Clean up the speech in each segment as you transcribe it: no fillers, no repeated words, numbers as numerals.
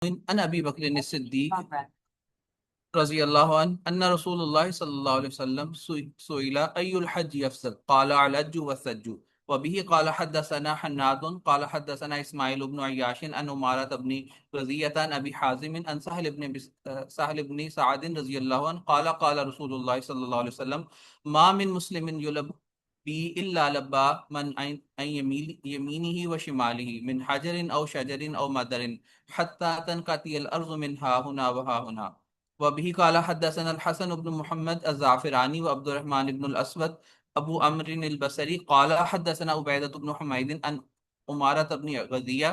عن ابی بکر الصدیق رضی اللہ عنہ ان رسول اللہ صلی اللہ علیہ وسلم سئل ای الحج افضل قال الحج والثج وبه قال حدثنا حناد قال حدثنا اسماعیل بن عیاش عن عمارة بن رضیة عن ابی حازم عن سهل بن سعد رضی اللہ عنہ قال قال رسول اللہ صلی اللہ علیہ وسلم ما من مسلم يلبي الا لبى من عن يمينه وشماله من حجر او شجر او مدر حتى تنقطع الارض من ها هنا وها هنا. وبه قال حدثنا الحسن بن محمد الزعفراني وعبد الرحمن بن الأسود أبو عمرو البصري قال حدثنا عبيدة بن حميد عن عمارة بن غزية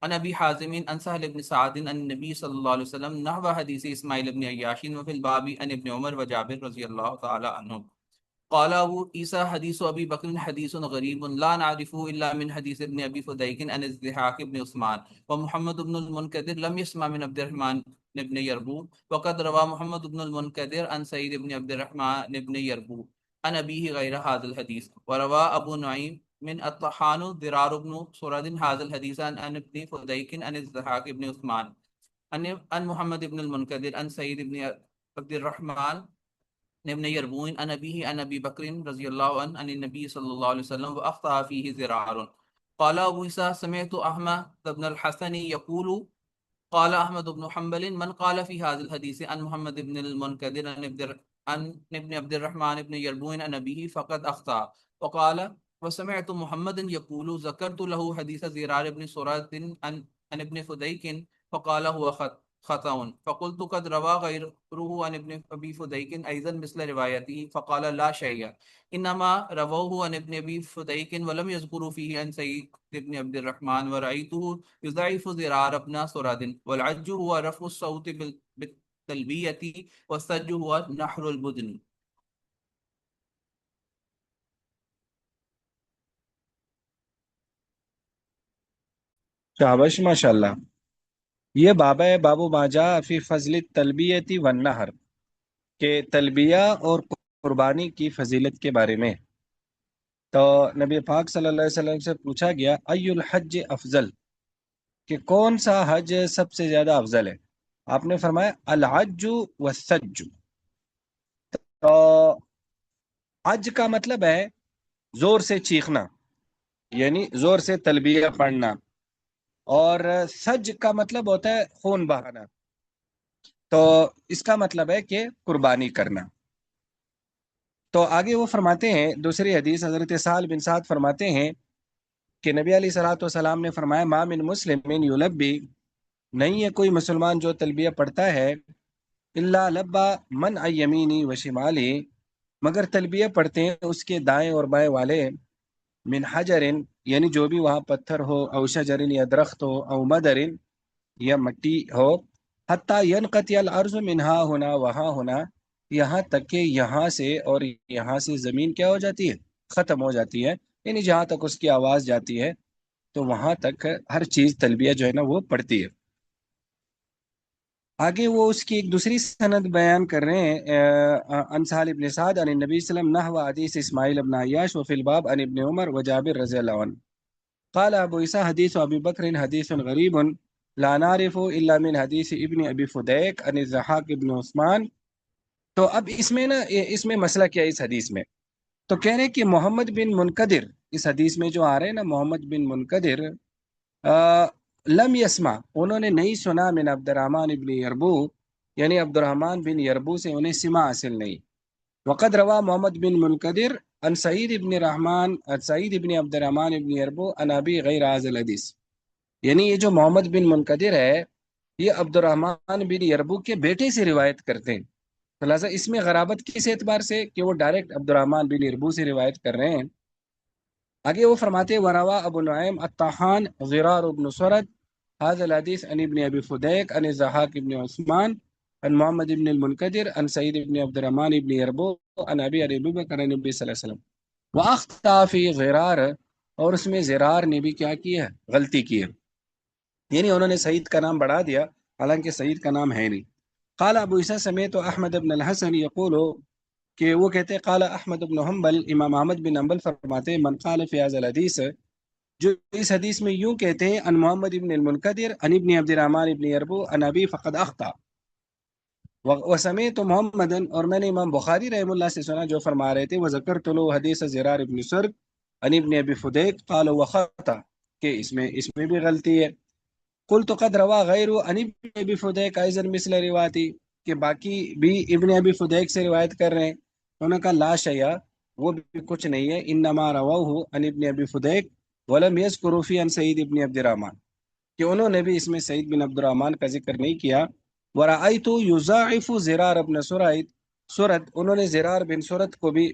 عن أبي حازم عن سهل بن سعد عن النبي صلى الله عليه وسلم نحو حديث إسماعيل بن عياش وفي الباب عن ابن عمر وجابر رضي الله تعالى عنهم. قال ابو عيسى حديث ابي بكر حديث غريب لا نعرفه الا من حديث ابن ابي فديك عن الضحاك بن عثمان ومحمد بن المنكدر لم يسمع من عبد الرحمن بن يربوع وقد روى محمد بن المنكدر عن سعيد بن عبد الرحمن بن يربوع عن ابيه غير هذا الحديث وروى ابو نعيم من الطحان ضرار بن سرد هذا الحديث عن ابن فديك عن الضحاك بن عثمان عن محمد بن المنكدر عن سعيد بن عبد الرحمن ابن يربوع عن أبيه عن أبي بكر رضي الله عنه عن النبي صلى الله عليه وسلم وأخطأ فيه زرار. قال أبو عيسى سمعت أحمد بن الحسن يقول قال أحمد بن حنبل من قال في هذا الحديث عن محمد بن المنكدر عن ابن عبد الرحمن بن يربوع عن أبيه فقد أخطأ. وقال وسمعت محمد يقول ذكرت له حديث زرار بن سراد عن ابن فديك فقال هو خطأ فقلت قد روى غيره عن ابن ابي فديك ايضا مثل روايته فقال لا شيء انما رووه عن ابن ابي فديك ولم يذكروا فيه عن سعيد بن عبد الرحمن ورأيته يضعف زرار بن سراد والعج هو رفع الصوت بالتلبية والسج هو نحر البدن. شابش ماشاء اللہ. یہ بابا ہے بابو ماجا فی فضل تلبیتی والنہر کہ تلبیہ اور قربانی کی فضیلت کے بارے میں. تو نبی پاک صلی اللہ علیہ وسلم سے پوچھا گیا ای الحج افضل کہ کون سا حج سب سے زیادہ افضل ہے. آپ نے فرمایا الحج والسج. تو حج کا مطلب ہے زور سے چیخنا یعنی زور سے تلبیہ پڑھنا، اور سج کا مطلب ہوتا ہے خون بہانا. تو اس کا مطلب ہے کہ قربانی کرنا. تو آگے وہ فرماتے ہیں دوسری حدیث حضرت سہل بن سعد فرماتے ہیں کہ نبی علیہ الصلوۃ والسلام نے فرمایا ما من مسلم یلبی، نہیں ہے کوئی مسلمان جو تلبیہ پڑھتا ہے الا لبا من یمینی و شمالی، مگر تلبیہ پڑھتے ہیں اس کے دائیں اور بائیں والے، من حجرن یعنی جو بھی وہاں پتھر ہو، او شجرن یا درخت ہو، او مدرن یا مٹی ہو، حتی ینقطع الارض منہا ہونا وہاں ہونا، یہاں تک کہ یہاں سے اور یہاں سے زمین کیا ہو جاتی ہے، ختم ہو جاتی ہے، یعنی جہاں تک اس کی آواز جاتی ہے تو وہاں تک ہر چیز تلبیہ جو ہے نا وہ پڑتی ہے. آگے وہ اس کی ایک دوسری سند بیان کر رہے ہیں عن سہل بن سعد عن النبی صلی اللہ علیہ وسلم نحو حدیث اسماعیل بن عیاش وفی الباب عن ابن عمر وجابر رضی اللہ عنہ. قال ابو عیسیٰ حدیث ابی بکر حدیث غریب لا نعرف الا من حدیث ابن ابی فدیک عن الضحاک ابن عثمان. تو اب اس میں نا اس میں مسئلہ کیا ہے اس حدیث میں؟ تو کہہ رہے ہیں کہ محمد بن منقدر اس حدیث میں جو آ رہے ہیں نا محمد بن منقدر لم یسمع انہوں نے نہیں سنا من عبد الرحمن ابن یربو یعنی عبد الرحمن بن یربو سے انہیں سماع حاصل نہیں. وقد روا محمد بن منقدر عن سعید ابن عبد الرحمن ابن یربو عن ابی غیر هذا الحدیث، یعنی یہ جو محمد بن منقدر ہے یہ عبد الرحمن بن یربو کے بیٹے سے روایت کرتے ہیں. لہٰذا اس میں غرابت کس اعتبار سے کہ وہ ڈائریکٹ عبد الرحمن بن یربو سے روایت کر رہے ہیں. آگے وہ فرماتے وروا ابو نعیم الطحان زرار بن سرد هذا الحديث عن ابن ابي فديك عن الضحاك بن عثمان عن محمد بن المنكدر عن سعيد بن عبد الرحمن بن يربو عن ابي بکر عن النبي صلی اللہ علیہ وسلم واخطا في غرار، اور اس میں زرار نے بھی کیا کی ہے، غلطی کی ہے، یعنی انہوں نے سعید کا نام بڑھا دیا حالانکہ سعید کا نام ہے نہیں. قال ابو عیسیٰ سمیت احمد بن الحسن یقول کہ وہ کہتے قال احمد بن حنبل امام احمد بن حنبل فرماتے من قال فی هذا الحدیث جو اس حدیث میں یوں کہتے ہیں ان محمد ابن المنقدر ان ابن عبد الرحمن ابن یربو ان ابی فقد اخطا وسمیت محمدن، اور میں نے امام بخاری رحم اللہ سے سنا جو فرما رہے تھے وذکرت له حدیث زرار ابن سرد ان ابن ابی فدیک قال وخطا، کہ اس میں بھی غلطی ہے. قلت قد روا غیر ان ابن ابی فدیک ایضا مثل رواتی، کہ باقی بھی ابن ابی فدیک سے روایت کر رہے ہیں. انہوں نے کہا لا شیء، وہ بھی کچھ نہیں ہے، انما رواہ ان ابن ابی فدیک ولم یذکروا فی ان سعید ابن عبد الرحمن، کہ انہوں نے بھی اس میں سعید بن عبد الرحمن کا ذکر نہیں کیا. ورأیت یضاعف زرار ابن سرد، انہوں نے زرار بن سرد کو بھی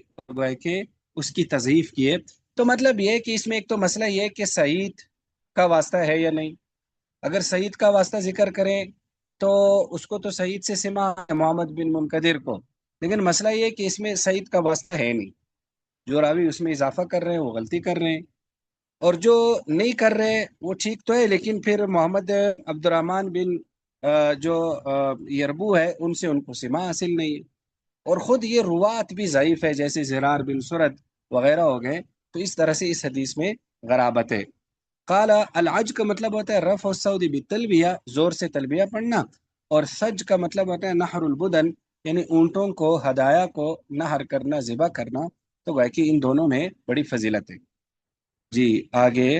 کہ اس کی تضعیف کی ہے. تو مطلب یہ ہے کہ اس میں ایک تو مسئلہ یہ ہے کہ سعید کا واسطہ ہے یا نہیں. اگر سعید کا واسطہ ذکر کریں تو اس کو تو سعید سے سما ہے محمد بن منقدر کو، لیکن مسئلہ یہ ہے کہ اس میں سعید کا واسطہ ہے نہیں. جو راوی اس میں اضافہ کر رہے ہیں وہ غلطی کر رہے ہیں، اور جو نہیں کر رہے وہ ٹھیک تو ہے، لیکن پھر محمد عبد الرحمن بن جو یربو ہے ان سے ان کو سما حاصل نہیں ہے، اور خود یہ روات بھی ضعیف ہے جیسے زرار بن سرد وغیرہ ہو گئے. تو اس طرح سے اس حدیث میں غرابت ہے. قال العج کا مطلب ہوتا ہے رفع الصوت بالتلبیہ، زور سے تلبیہ پڑھنا، اور سج کا مطلب ہوتا ہے نحر البدن، یعنی اونٹوں کو ہدایا کو نحر کرنا، ذبح کرنا. تو گویا کہ ان دونوں میں بڑی فضیلت ہے. جی آگے.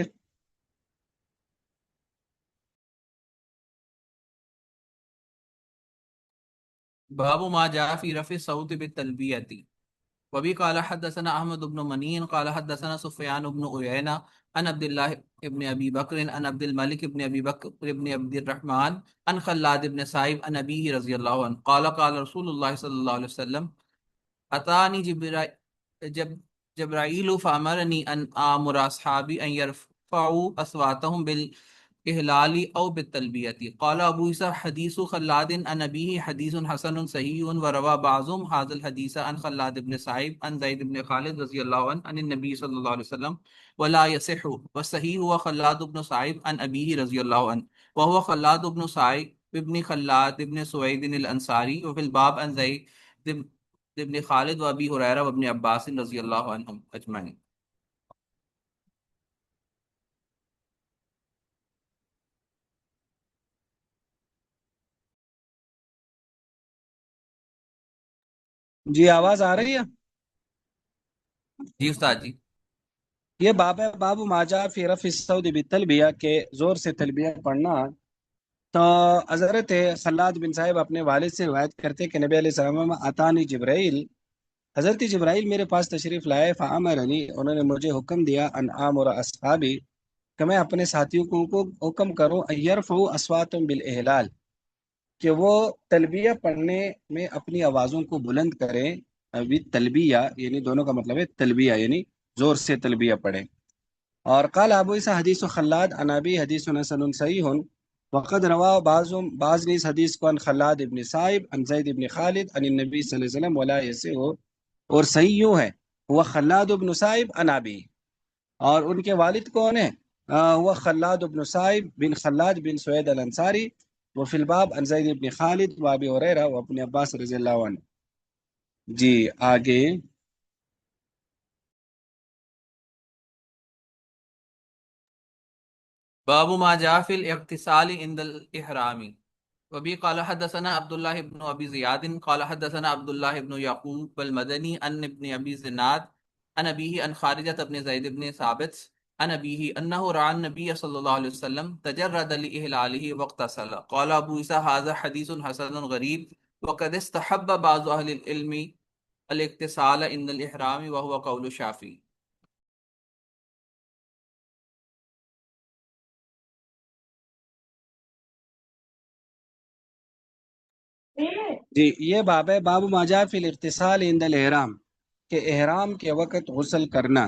باب ما جاء في رفع الصوت بالتلبية. وبي قال حدثنا احمد بن منين قال حدثنا سفيان بن عيينة عن عبد الله بن ابي بكر عن عبد الملك بن ابي بكر بن عبد الرحمن عن خلاد بن سائب عن ابيه رضي الله عنه قال قال رسول الله صلى الله عليه وسلم اتاني جب جبرائيل فامرني ان امر اصحابي ان يرفعوا اصواتهم بالإهلال او بالتلبية. قال ابو عيسى حديث خلاد عن ابيه حديث حسن صحيح. وروى بعضهم هذا الحديث عن خلاد بن سعيد عن زيد بن خالد رضي الله عنه عن النبي صلى الله عليه وسلم ولا يصح. والصحيح هو خلاد بن سعيد عن ابيه رضي الله عنه وهو خلاد بن سعيد ابن خلاد ابن سويد الانصاري. وفي الباب عن زيد ابن خالد وابی ہریرہ وابن عباس رضی اللہ عنہم اجمعین. جی آواز آ رہی ہے؟ جی استاد جی. یہ باب ہے باب ما جاء فی رفع الصوت بالتلبیہ، کہ زور سے تلبیہ پڑھنا. تو حضرت خلاد بن صاحب اپنے والد سے روایت کرتے کہ نبی علیہ السلام اتانی جبرائیل، حضرت جبرائیل میرے پاس تشریف لائے، فامرنی، انہوں نے مجھے حکم دیا، ان آمر اصحابی، کہ میں اپنے ساتھیوں کو حکم کروں، ان یرفعوا اصواتهم بالاحلال، کہ وہ تلبیہ پڑھنے میں اپنی آوازوں کو بلند کریں. ابھی تلبیہ یعنی دونوں کا مطلب ہے تلبیہ یعنی زور سے تلبیہ پڑھیں. اور قال ابو عیسیٰ حدیث خلاد عن ابی حدیث حسن صحیح، وقد روا بعض نے اس حدیث کو عن خلاد ابن صائب عن زید ابن خالد عن النبی صلی اللہ علیہ وسلم ولا یصح، اور صحیح یوں ہے وہ خلاد ابن صائب عن ابی، اور ان کے والد کون ہیں؟ وہ خلاد ابن صائب بن خلاد بن سوید الانصاری. وفی الباب عن زید ابن خالد و ابی ہریرہ و ابن عباس رضی اللہ عنہ. جی آگے. باب ما جاء في الاغتسال عند الاحرام. وبي قال حدثنا عبد الله بن ابي زياد قال حدثنا عبد الله بن يعقوب المدني عن ابن ابي زناد عن ابيه عن خارجة بن زيد بن ثابت عن ابيه انه راى النبي صلى الله عليه وسلم تجرد لاهلاله واغتسل. قال ابو عيسى هذا حديث حسن غريب وقد استحب بعض اهل العلم الاغتسال عند الاحرام وهو قول الشافعي. جی یہ باب ہے باب ما جاء فی الاغتسال عند الاحرام، کہ احرام کے وقت غسل کرنا.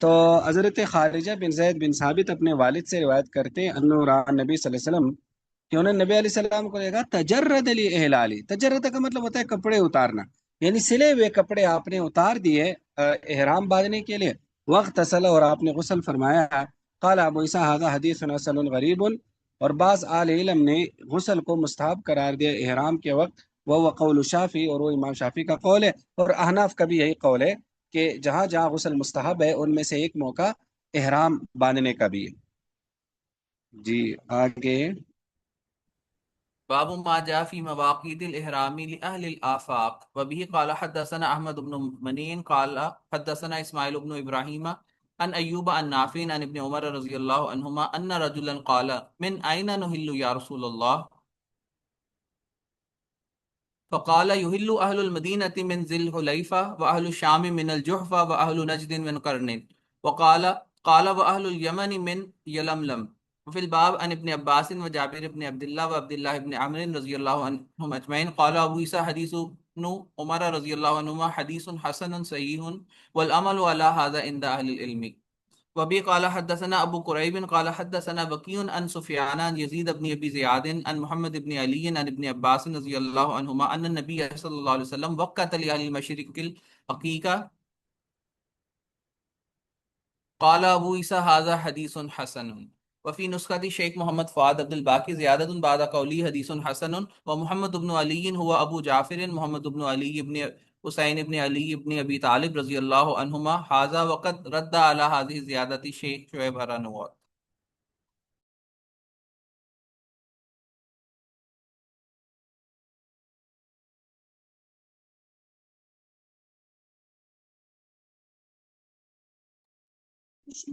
تو حضرت خارجہ بن زید بن ثابت اپنے والد سے روایت کرتے ہیں انہ رأى نبی صلی اللہ علیہ وسلم، کہ انہوں نے نبی علیہ السلام کو دیکھا تجرد لاحلالی. تجرد کا مطلب ہوتا ہے کپڑے اتارنا، یعنی سلے ہوئے کپڑے آپ نے اتار دیے احرام باندھنے کے لیے. وقت اصل، اور آپ نے غسل فرمایا. قال ابو عیسیٰ ھذا حدیث حسن غریب، اور بعض اہل علم نے غسل کو مستحب قرار دیا احرام کے وقت. وہ قول شافی، اور وہ امام شافی کا قول ہے، اور احناف کا بھی یہی قول ہے کہ جہاں جہاں غسل مستحب ہے ان میں سے ایک موقع احرام باندھنے کا بھی ہے۔ جی آگے۔ باب ما جاء في مواقيت الإحرام لأهل الآفاق وبه قال حدثنا أحمد بن منين قال حدثنا إسماعيل بن إبراهيم عن أيوب عن نافع عن ابن عمر رضي الله عنهما أن رجلا قال من أين نهل يا رسول الله فقال يهل أهل المدينة من ذي الحليفة وأهل الشام من الجحفة وأهل نجد من قرن قال وأهل اليمن من يلملم وفي الباب عن ابن عباس وجابر بن عبد الله وعبد الله بن عمرو رضي الله عنهم أجمعين قال أبو عيسى حديث ابن عمر رضي الله عنهما حديث حسن صحيح والأمل على هذا عند أهل العلم وبي قال حدثنا ابو قريب قال حدثنا بكي عن سفيان عن يزيد بن ابي زياد عن محمد بن علي عن ابن عباس رضي الله عنهما ان النبي صلى الله عليه وسلم وقت لاهل المشرق الحقيقه قال ابو عيسى هذا حديث حسن وفي نسخة شيخ محمد فؤاد عبد الباقي زيادة بعد قوله حديث حسن ومحمد بن علي هو ابو جعفر محمد بن علي بن حسین ابن علی ابن ابی طالب رضی اللہ عنہما حاذا وقد رد علی هذه زیادتی شیخ شعیب ہرانوات۔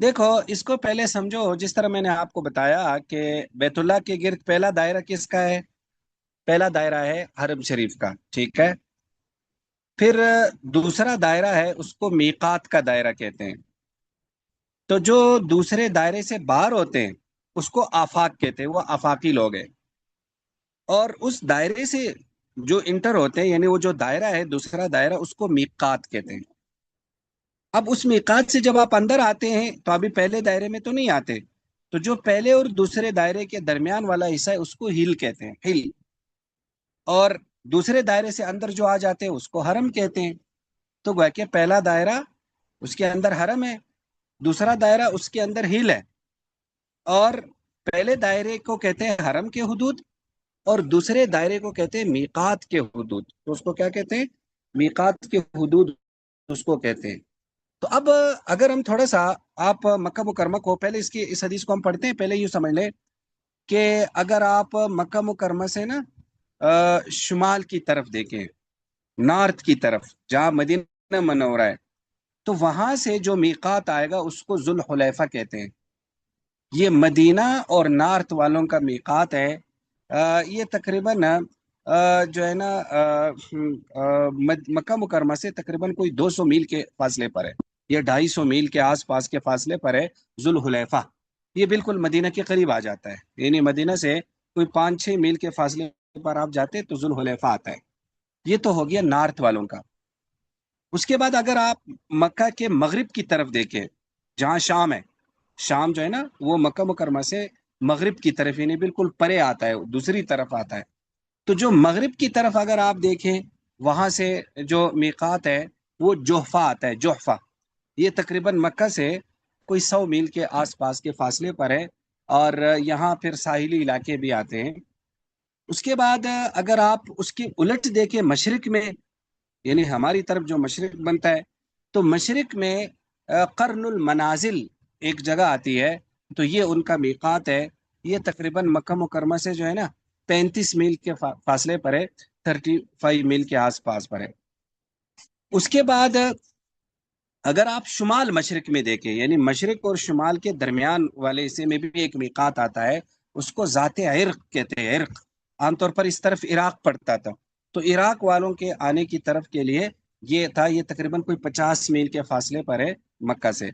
دیکھو اس کو پہلے سمجھو، جس طرح میں نے آپ کو بتایا کہ بیت اللہ کے گرد پہلا دائرہ کس کا ہے؟ پہلا دائرہ ہے حرم شریف کا، ٹھیک ہے۔ پھر دوسرا دائرہ ہے، اس کو میقات کا دائرہ کہتے ہیں۔ تو جو دوسرے دائرے سے باہر ہوتے ہیں اس کو آفاق کہتے ہیں، وہ آفاقی لوگ ہیں۔ اور اس دائرے سے جو انٹر ہوتے ہیں، یعنی وہ جو دائرہ ہے دوسرا دائرہ، اس کو میقات کہتے ہیں۔ اب اس میقات سے جب آپ اندر آتے ہیں تو ابھی پہلے دائرے میں تو نہیں آتے، تو جو پہلے اور دوسرے دائرے کے درمیان والا حصہ ہے اس کو ہل کہتے ہیں، ہل۔ اور دوسرے دائرے سے اندر جو آ جاتے ہیں اس کو حرم کہتے ہیں۔ تو گویا کہ پہلا دائرہ اس کے اندر حرم ہے، دوسرا دائرہ اس کے اندر ہل ہے، اور پہلے دائرے کو کہتے ہیں حرم کے حدود اور دوسرے دائرے کو کہتے ہیں میقات کے حدود۔ تو اس کو کیا کہتے ہیں؟ میقات کے حدود اس کو کہتے ہیں۔ تو اب اگر ہم تھوڑا سا، آپ مکہ مکرمہ کو پہلے اس حدیث کو ہم پڑھتے ہیں، پہلے یوں سمجھ لیں کہ اگر آپ مکہ مکرمہ سے نا شمال کی طرف دیکھیں، نارتھ کی طرف جہاں مدینہ منورہ ہے، تو وہاں سے جو میقات آئے گا اس کو ذوالحلیفہ کہتے ہیں۔ یہ مدینہ اور نارتھ والوں کا میقات ہے۔ یہ تقریباً جو ہے نا مکہ مکرمہ سے تقریباً کوئی 200 میل کے فاصلے پر ہے، یہ 250 میل کے آس پاس کے فاصلے پر ہے ذوالحلیفہ۔ یہ بالکل مدینہ کے قریب آ جاتا ہے، یعنی مدینہ سے کوئی 5-6 میل کے فاصلے پر آپ جاتے تو ذوالحلیفہ آتا ہے۔ یہ تو ہو گیا نارتھ والوں کا۔ اس کے بعد اگر آپ مکہ کے مغرب کی طرف دیکھیں، جہاں شام ہے، شام جو ہے نا وہ مکہ مکرمہ سے مغرب کی طرف، یعنی بالکل پرے آتا ہے، دوسری طرف آتا ہے۔ تو جو مغرب کی طرف اگر آپ دیکھیں، وہاں سے جو میقات ہے وہ جوحفہ آتا ہے، جوحفہ۔ یہ تقریباً مکہ سے کوئی 100 میل کے آس پاس کے فاصلے پر ہے، اور یہاں پھر ساحلی علاقے بھی آتے ہیں۔ اس کے بعد اگر آپ اس کی الٹ دیکھیں مشرق میں، یعنی ہماری طرف جو مشرق بنتا ہے، تو مشرق میں قرن المنازل ایک جگہ آتی ہے، تو یہ ان کا میقات ہے۔ یہ تقریباً مکہ مکرمہ سے جو ہے نا 35 میل کے فاصلے پر ہے، 35 میل کے آس پاس پر ہے۔ اس کے بعد اگر آپ شمال مشرق میں دیکھیں، یعنی مشرق اور شمال کے درمیان والے حصے میں بھی ایک میقات آتا ہے، اس کو ذات عرق کہتے ہیں، عرق۔ عام طور پر اس طرف عراق پڑتا تھا، تو عراق والوں کے آنے کی طرف کے لیے یہ تھا، یہ تقریباً کوئی 50 میل کے فاصلے پر ہے مکہ سے۔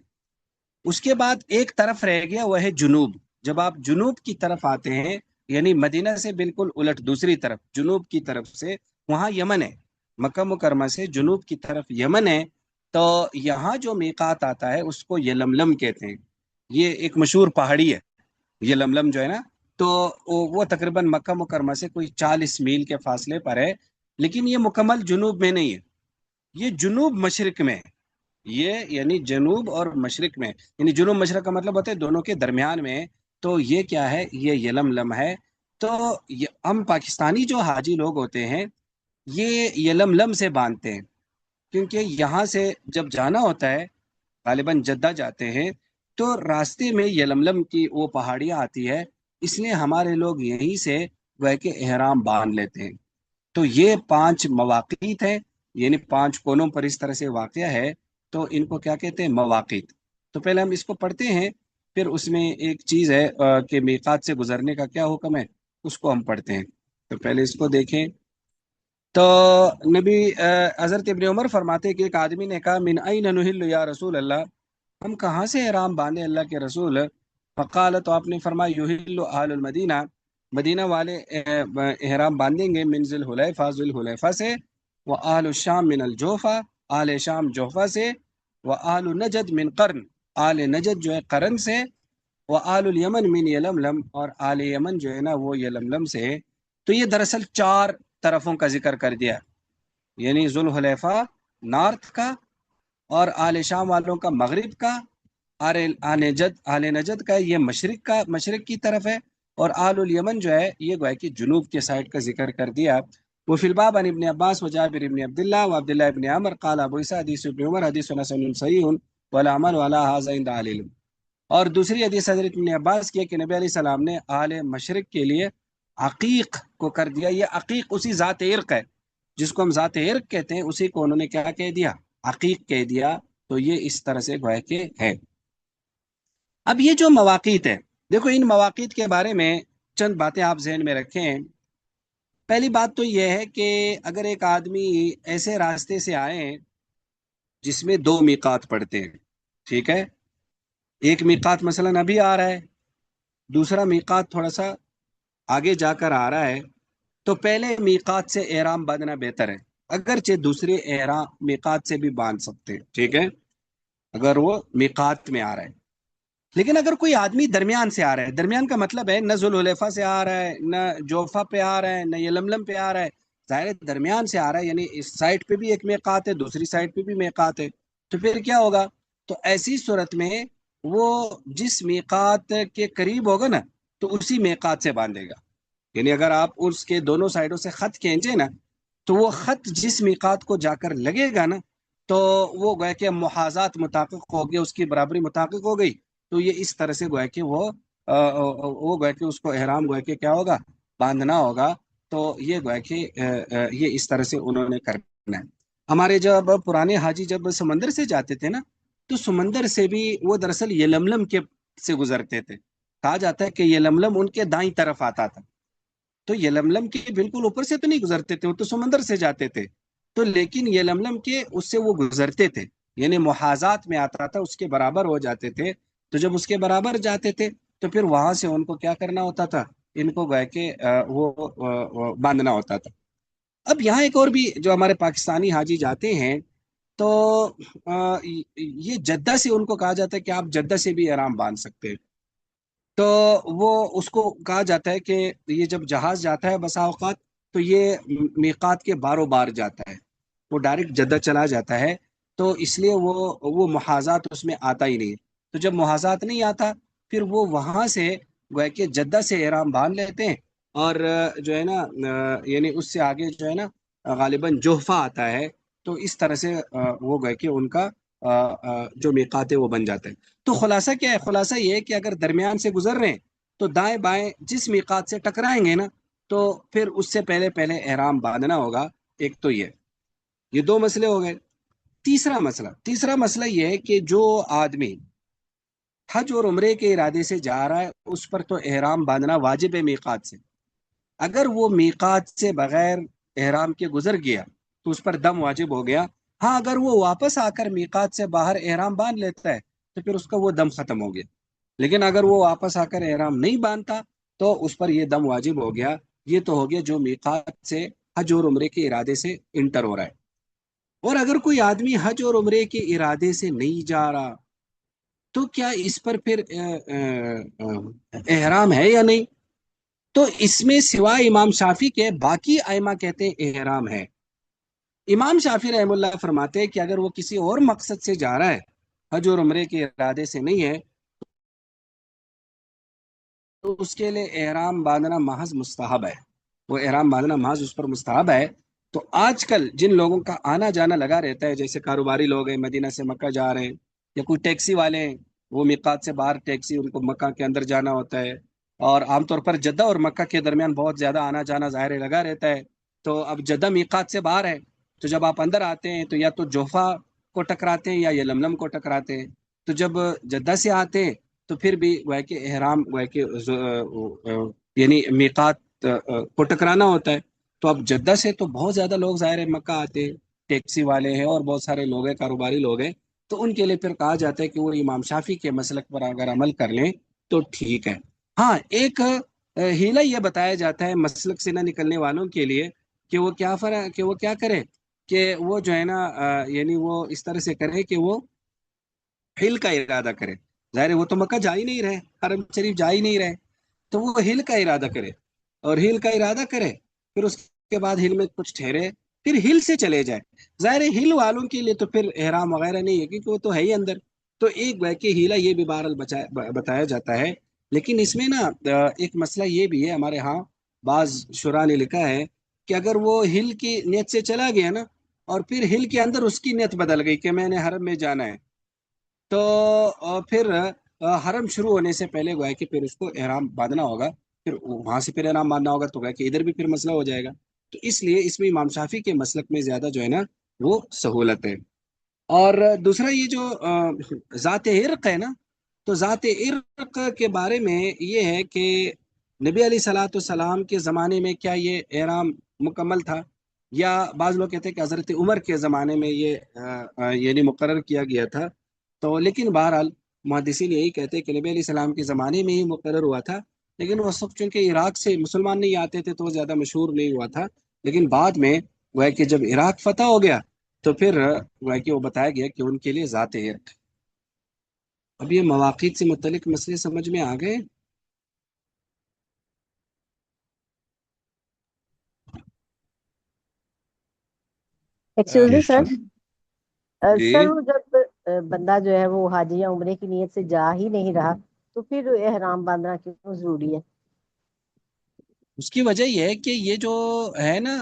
اس کے بعد ایک طرف رہ گیا، وہ ہے جنوب۔ جب آپ جنوب کی طرف آتے ہیں، یعنی مدینہ سے بالکل الٹ دوسری طرف جنوب کی طرف سے، وہاں یمن ہے۔ مکہ مکرمہ سے جنوب کی طرف یمن ہے، تو یہاں جو میقات آتا ہے اس کو یلملم کہتے ہیں۔ یہ ایک مشہور پہاڑی ہے یلملم جو ہے نا، تو وہ تقریباً مکہ مکرمہ سے کوئی 40 میل کے فاصلے پر ہے، لیکن یہ مکمل جنوب میں نہیں ہے، یہ جنوب مشرق میں ہے۔ یہ یعنی جنوب اور مشرق میں، یعنی جنوب مشرق کا مطلب ہوتا ہے دونوں کے درمیان میں۔ تو یہ کیا ہے؟ یہ یلملم ہے۔ تو ہم پاکستانی جو حاجی لوگ ہوتے ہیں یہ یلملم سے باندھتے ہیں، کیونکہ یہاں سے جب جانا ہوتا ہے غالباً جدہ جاتے ہیں، تو راستے میں یلملم کی وہ پہاڑیاں آتی ہے، اس لیے ہمارے لوگ یہیں سے وہ کہ احرام باندھ لیتے ہیں۔ تو یہ 5 مواقیت ہیں، یعنی 5 کونوں پر اس طرح سے واقعہ ہے، تو ان کو کیا کہتے ہیں؟ مواقیت۔ تو پہلے ہم اس کو پڑھتے ہیں، پھر اس میں ایک چیز ہے کہ میقات سے گزرنے کا کیا حکم ہے، اس کو ہم پڑھتے ہیں۔ تو پہلے اس کو دیکھیں۔ تو نبی حضرت ابن عمر فرماتے ہیں کہ ایک آدمی نے کہا من این نحل یا رسول اللہ، ہم کہاں سے احرام باندھے اللہ کے رسول؟ فقال، تو آپ نے فرمایا یحل اہل المدینہ، مدینہ والے احرام باندھیں گے، من ذی الحلیفہ، ذی الحلیفہ سے، و اہل الشام من الجوفہ، اہل شام جوفہ سے، و اہل نجد من قرن، اہل نجد جو ہے قرن سے، و اہل الیمن من یلملم، اور اہل یمن جو ہے نا وہ یلملم سے ہے۔ تو یہ دراصل 4 طرفوں کا ذکر کر دیا، یعنی ذوالحلیفہ نارتھ کا، اور آل شام والوں کا مغرب کا، آل نجد کا یہ مشرق کی طرف ہے، اور آل الیمن جو ہے یہ گویا کہ جنوب کے سائڈ کا ذکر کر دیا۔ وہ فی الباب عن ابن عباس و جابر ابن عبداللہ و عبداللہ ابن عمر قال ابو عیسیٰ حدیث ابن عمر حدیث حسن صحیح والعمل علی ھذا عند اہل العلم۔ اور دوسری حدیث حضرت ابن عباس کی ہے کہ نبی علیہ السلام نے اہل مشرق کے لیے عقیق کو کر دیا۔ یہ عقیق اسی ذات عرق ہے جس کو ہم ذات عرق کہتے ہیں، اسی کو انہوں نے کیا کہہ دیا؟ عقیق کہہ دیا۔ تو یہ اس طرح سے گویا کہ ہے۔ اب یہ جو مواقیت ہے، دیکھو ان مواقیت کے بارے میں چند باتیں آپ ذہن میں رکھیں۔ پہلی بات تو یہ ہے کہ اگر ایک آدمی ایسے راستے سے آئے جس میں 2 میقات پڑتے ہیں، ٹھیک ہے، ایک میقات مثلا ابھی آ رہا ہے، دوسرا میقات تھوڑا سا آگے جا کر آ رہا ہے، تو پہلے میقات سے احرام باندھنا بہتر ہے، اگرچہ دوسرے احرام میقات سے بھی باندھ سکتے ہیں، ٹھیک ہے، اگر وہ میقات میں آ رہا ہے۔ لیکن اگر کوئی آدمی درمیان سے آ رہا ہے، درمیان کا مطلب ہے نہ ذوالحلیفہ سے آ رہا ہے، نہ جوفہ پہ آ رہا ہے، نہ یلملم پہ آ رہا ہے، ظاہر ہے درمیان سے آ رہا ہے، یعنی اس سائڈ پہ بھی ایک میقات ہے، دوسری سائڈ پہ بھی میقات ہے، تو پھر کیا ہوگا؟ تو ایسی صورت میں وہ جس میقات کے قریب ہوگا نا تو اسی میقات سے باندھے گا۔ یعنی اگر آپ اس کے دونوں سائڈوں سے خط کھینچے نا تو وہ خط جس میقات کو جا کر لگے گا نا تو وہ گویا کہ محاذات متحقق ہو گیا، اس کی برابری متحقق ہو گئی، تو یہ اس طرح سے گویا کہ وہ گویا کہ اس کو احرام گویا کہ کیا ہوگا؟ باندھنا ہوگا۔ تو یہ گویا کہ یہ اس طرح سے انہوں نے کرنا ہے۔ ہمارے جب پرانے حاجی جب سمندر سے جاتے تھے نا تو سمندر سے بھی وہ دراصل یلملم کے سے گزرتے تھے، کہا جاتا ہے کہ یلملم ان کے دائیں طرف آتا تھا، تو یلملم کے بالکل اوپر سے تو نہیں گزرتے تھے، وہ تو سمندر سے جاتے تھے، تو لیکن یلملم کے اس سے وہ گزرتے تھے، یعنی محاذات میں آتا تھا، اس کے برابر ہو جاتے تھے۔ تو جب اس کے برابر جاتے تھے تو پھر وہاں سے ان کو کیا کرنا ہوتا تھا؟ ان کو گویا کہ وہ باندھنا ہوتا تھا۔ اب یہاں ایک اور بھی جو ہمارے پاکستانی حاجی جاتے ہیں تو یہ جدہ سے ان کو کہا جاتا ہے کہ آپ جدہ سے بھی احرام باندھ سکتے ہیں۔ تو وہ اس کو کہا جاتا ہے کہ یہ جب جہاز جاتا ہے بسا اوقات تو یہ میقات کے باروں بار جاتا ہے، وہ ڈائریکٹ جدہ چلا جاتا ہے، تو اس لیے وہ محاذات اس میں آتا ہی نہیں ہے۔ تو جب محاذات نہیں آتا پھر وہ وہاں سے گویا کہ جدہ سے احرام باندھ لیتے ہیں، اور جو ہے نا یعنی اس سے آگے جو ہے نا غالباً جوفہ آتا ہے، تو اس طرح سے وہ گویا کہ ان کا جو میقات ہے وہ بن جاتا ہے۔ تو خلاصہ کیا ہے؟ خلاصہ یہ ہے کہ اگر درمیان سے گزر رہے ہیں تو دائیں بائیں جس میقات سے ٹکرائیں گے نا تو پھر اس سے پہلے احرام باندھنا ہوگا۔ ایک تو یہ 2 مسئلے ہو گئے۔ تیسرا مسئلہ یہ ہے کہ جو آدمی حج اور عمرے کے ارادے سے جا رہا ہے اس پر تو احرام باندھنا واجب ہے میقات سے۔ اگر وہ میقات سے بغیر احرام کے گزر گیا تو اس پر دم واجب ہو گیا۔ ہاں اگر وہ واپس آ کر میقات سے باہر احرام باندھ لیتا ہے تو پھر اس کا وہ دم ختم ہو گیا، لیکن اگر وہ واپس آ کر احرام نہیں باندھتا تو اس پر یہ دم واجب ہو گیا۔ یہ تو ہو گیا جو میقات سے حج اور عمرے کے ارادے سے انٹر ہو رہا ہے۔ اور اگر کوئی آدمی حج اور عمرے کے ارادے سے نہیں جا رہا تو کیا اس پر پھر احرام ہے یا نہیں؟ تو اس میں سوائے امام شافی کے باقی ائمہ کہتے ہیں احرام ہے۔ امام شافی رحم اللہ فرماتے ہیں کہ اگر وہ کسی اور مقصد سے جا رہا ہے، حج اور عمرے کے ارادے سے نہیں ہے، تو اس کے لیے احرام باندھنا محض مستحب ہے، وہ احرام باندھنا محض اس پر مستحب ہے۔ تو آج کل جن لوگوں کا آنا جانا لگا رہتا ہے، جیسے کاروباری لوگ ہیں، مدینہ سے مکہ جا رہے ہیں، یا کوئی ٹیکسی والے ہیں، وہ میقات سے باہر ٹیکسی ان کو مکہ کے اندر جانا ہوتا ہے، اور عام طور پر جدہ اور مکہ کے درمیان بہت زیادہ آنا جانا ظاہر ہے لگا رہتا ہے۔ تو اب جدہ میقات سے باہر ہے، تو جب آپ اندر آتے ہیں تو یا تو جوفا کو ٹکراتے ہیں یا یلملم کو ٹکراتے ہیں۔ تو جب جدہ سے آتے ہیں تو پھر بھی وہ ہے کہ احرام وہ ہے کہ یعنی میقات کو ٹکرانا ہوتا ہے۔ تو اب جدہ سے تو بہت زیادہ لوگ ظاہر ہے مکہ آتے ہیں، ٹیکسی والے ہیں اور بہت سارے لوگ ہیں، کاروباری لوگ ہیں، تو ان کے لیے پھر کہا جاتا ہے کہ وہ امام شافی کے مسلک پر اگر عمل کر لیں تو ٹھیک ہے۔ ہاں، ایک ہیلا یہ بتایا جاتا ہے مسلک سے نہ نکلنے والوں کے لیے کہ وہ کہ وہ کیا کرے، کہ وہ جو ہے نا یعنی وہ اس طرح سے کرے کہ وہ ہل کا ارادہ کرے۔ ظاہر ہے وہ تو مکہ جا ہی نہیں رہے، حرم شریف جا ہی نہیں رہے، تو وہ ہل کا ارادہ کرے، اور ہل کا ارادہ کرے، پھر اس کے بعد ہل میں کچھ ٹھہرے، پھر ہل سے چلے جائے۔ ظاہر ہے ہل والوں کے لیے تو پھر احرام وغیرہ نہیں ہے، کیونکہ وہ تو ہے ہی اندر۔ تو ایک کہ ہیلا یہ بھی بہرحال بتایا جاتا ہے، لیکن اس میں نا ایک مسئلہ یہ بھی ہے، ہمارے ہاں بعض شرح نے لکھا ہے کہ اگر وہ ہل کی نیت سے چلا گیا نا، اور پھر ہل کے اندر اس کی نیت بدل گئی کہ میں نے حرم میں جانا ہے، تو پھر حرم شروع ہونے سے پہلے گویا کہ پھر اس کو احرام باندھنا ہوگا، پھر وہاں سے پھر احرام باندھنا ہوگا، تو گویا کہ ادھر بھی پھر مسئلہ ہو جائے گا۔ تو اس لیے اس میں امام شافی کے مسلک میں زیادہ جو ہے نا وہ سہولت ہے۔ اور دوسرا یہ جو ذات عرق ہے نا، تو ذات عرق کے بارے میں یہ ہے کہ نبی علیہ صلاۃ والسلام کے زمانے میں کیا یہ احرام مکمل تھا، یا بعض لوگ کہتے ہیں کہ حضرت عمر کے زمانے میں یہ یعنی مقرر کیا گیا تھا۔ تو لیکن بہرحال محدثین یہی کہتے ہیں کہ نبی علیہ السلام کے زمانے میں ہی مقرر ہوا تھا، لیکن وہ سب چونکہ عراق سے مسلمان نہیں آتے تھے تو وہ زیادہ مشہور نہیں ہوا تھا۔ لیکن بعد میں وہ ہے کہ جب عراق فتح ہو گیا تو پھر وہ ہے کہ وہ بتایا گیا کہ ان کے لیے ذات عرق۔ اب یہ مواقیت سے متعلق مسئلے سمجھ میں آ گئے؟ ایکسکیوز می سر، جی، سر وہ جب بندہ جو ہے وہ حاجی یا عمرے کی نیت سے جا ہی نہیں رہا تو پھر احرام باندھنا کیوں ضروری ہے؟ اس کی وجہ یہ ہے کہ یہ جو ہے نا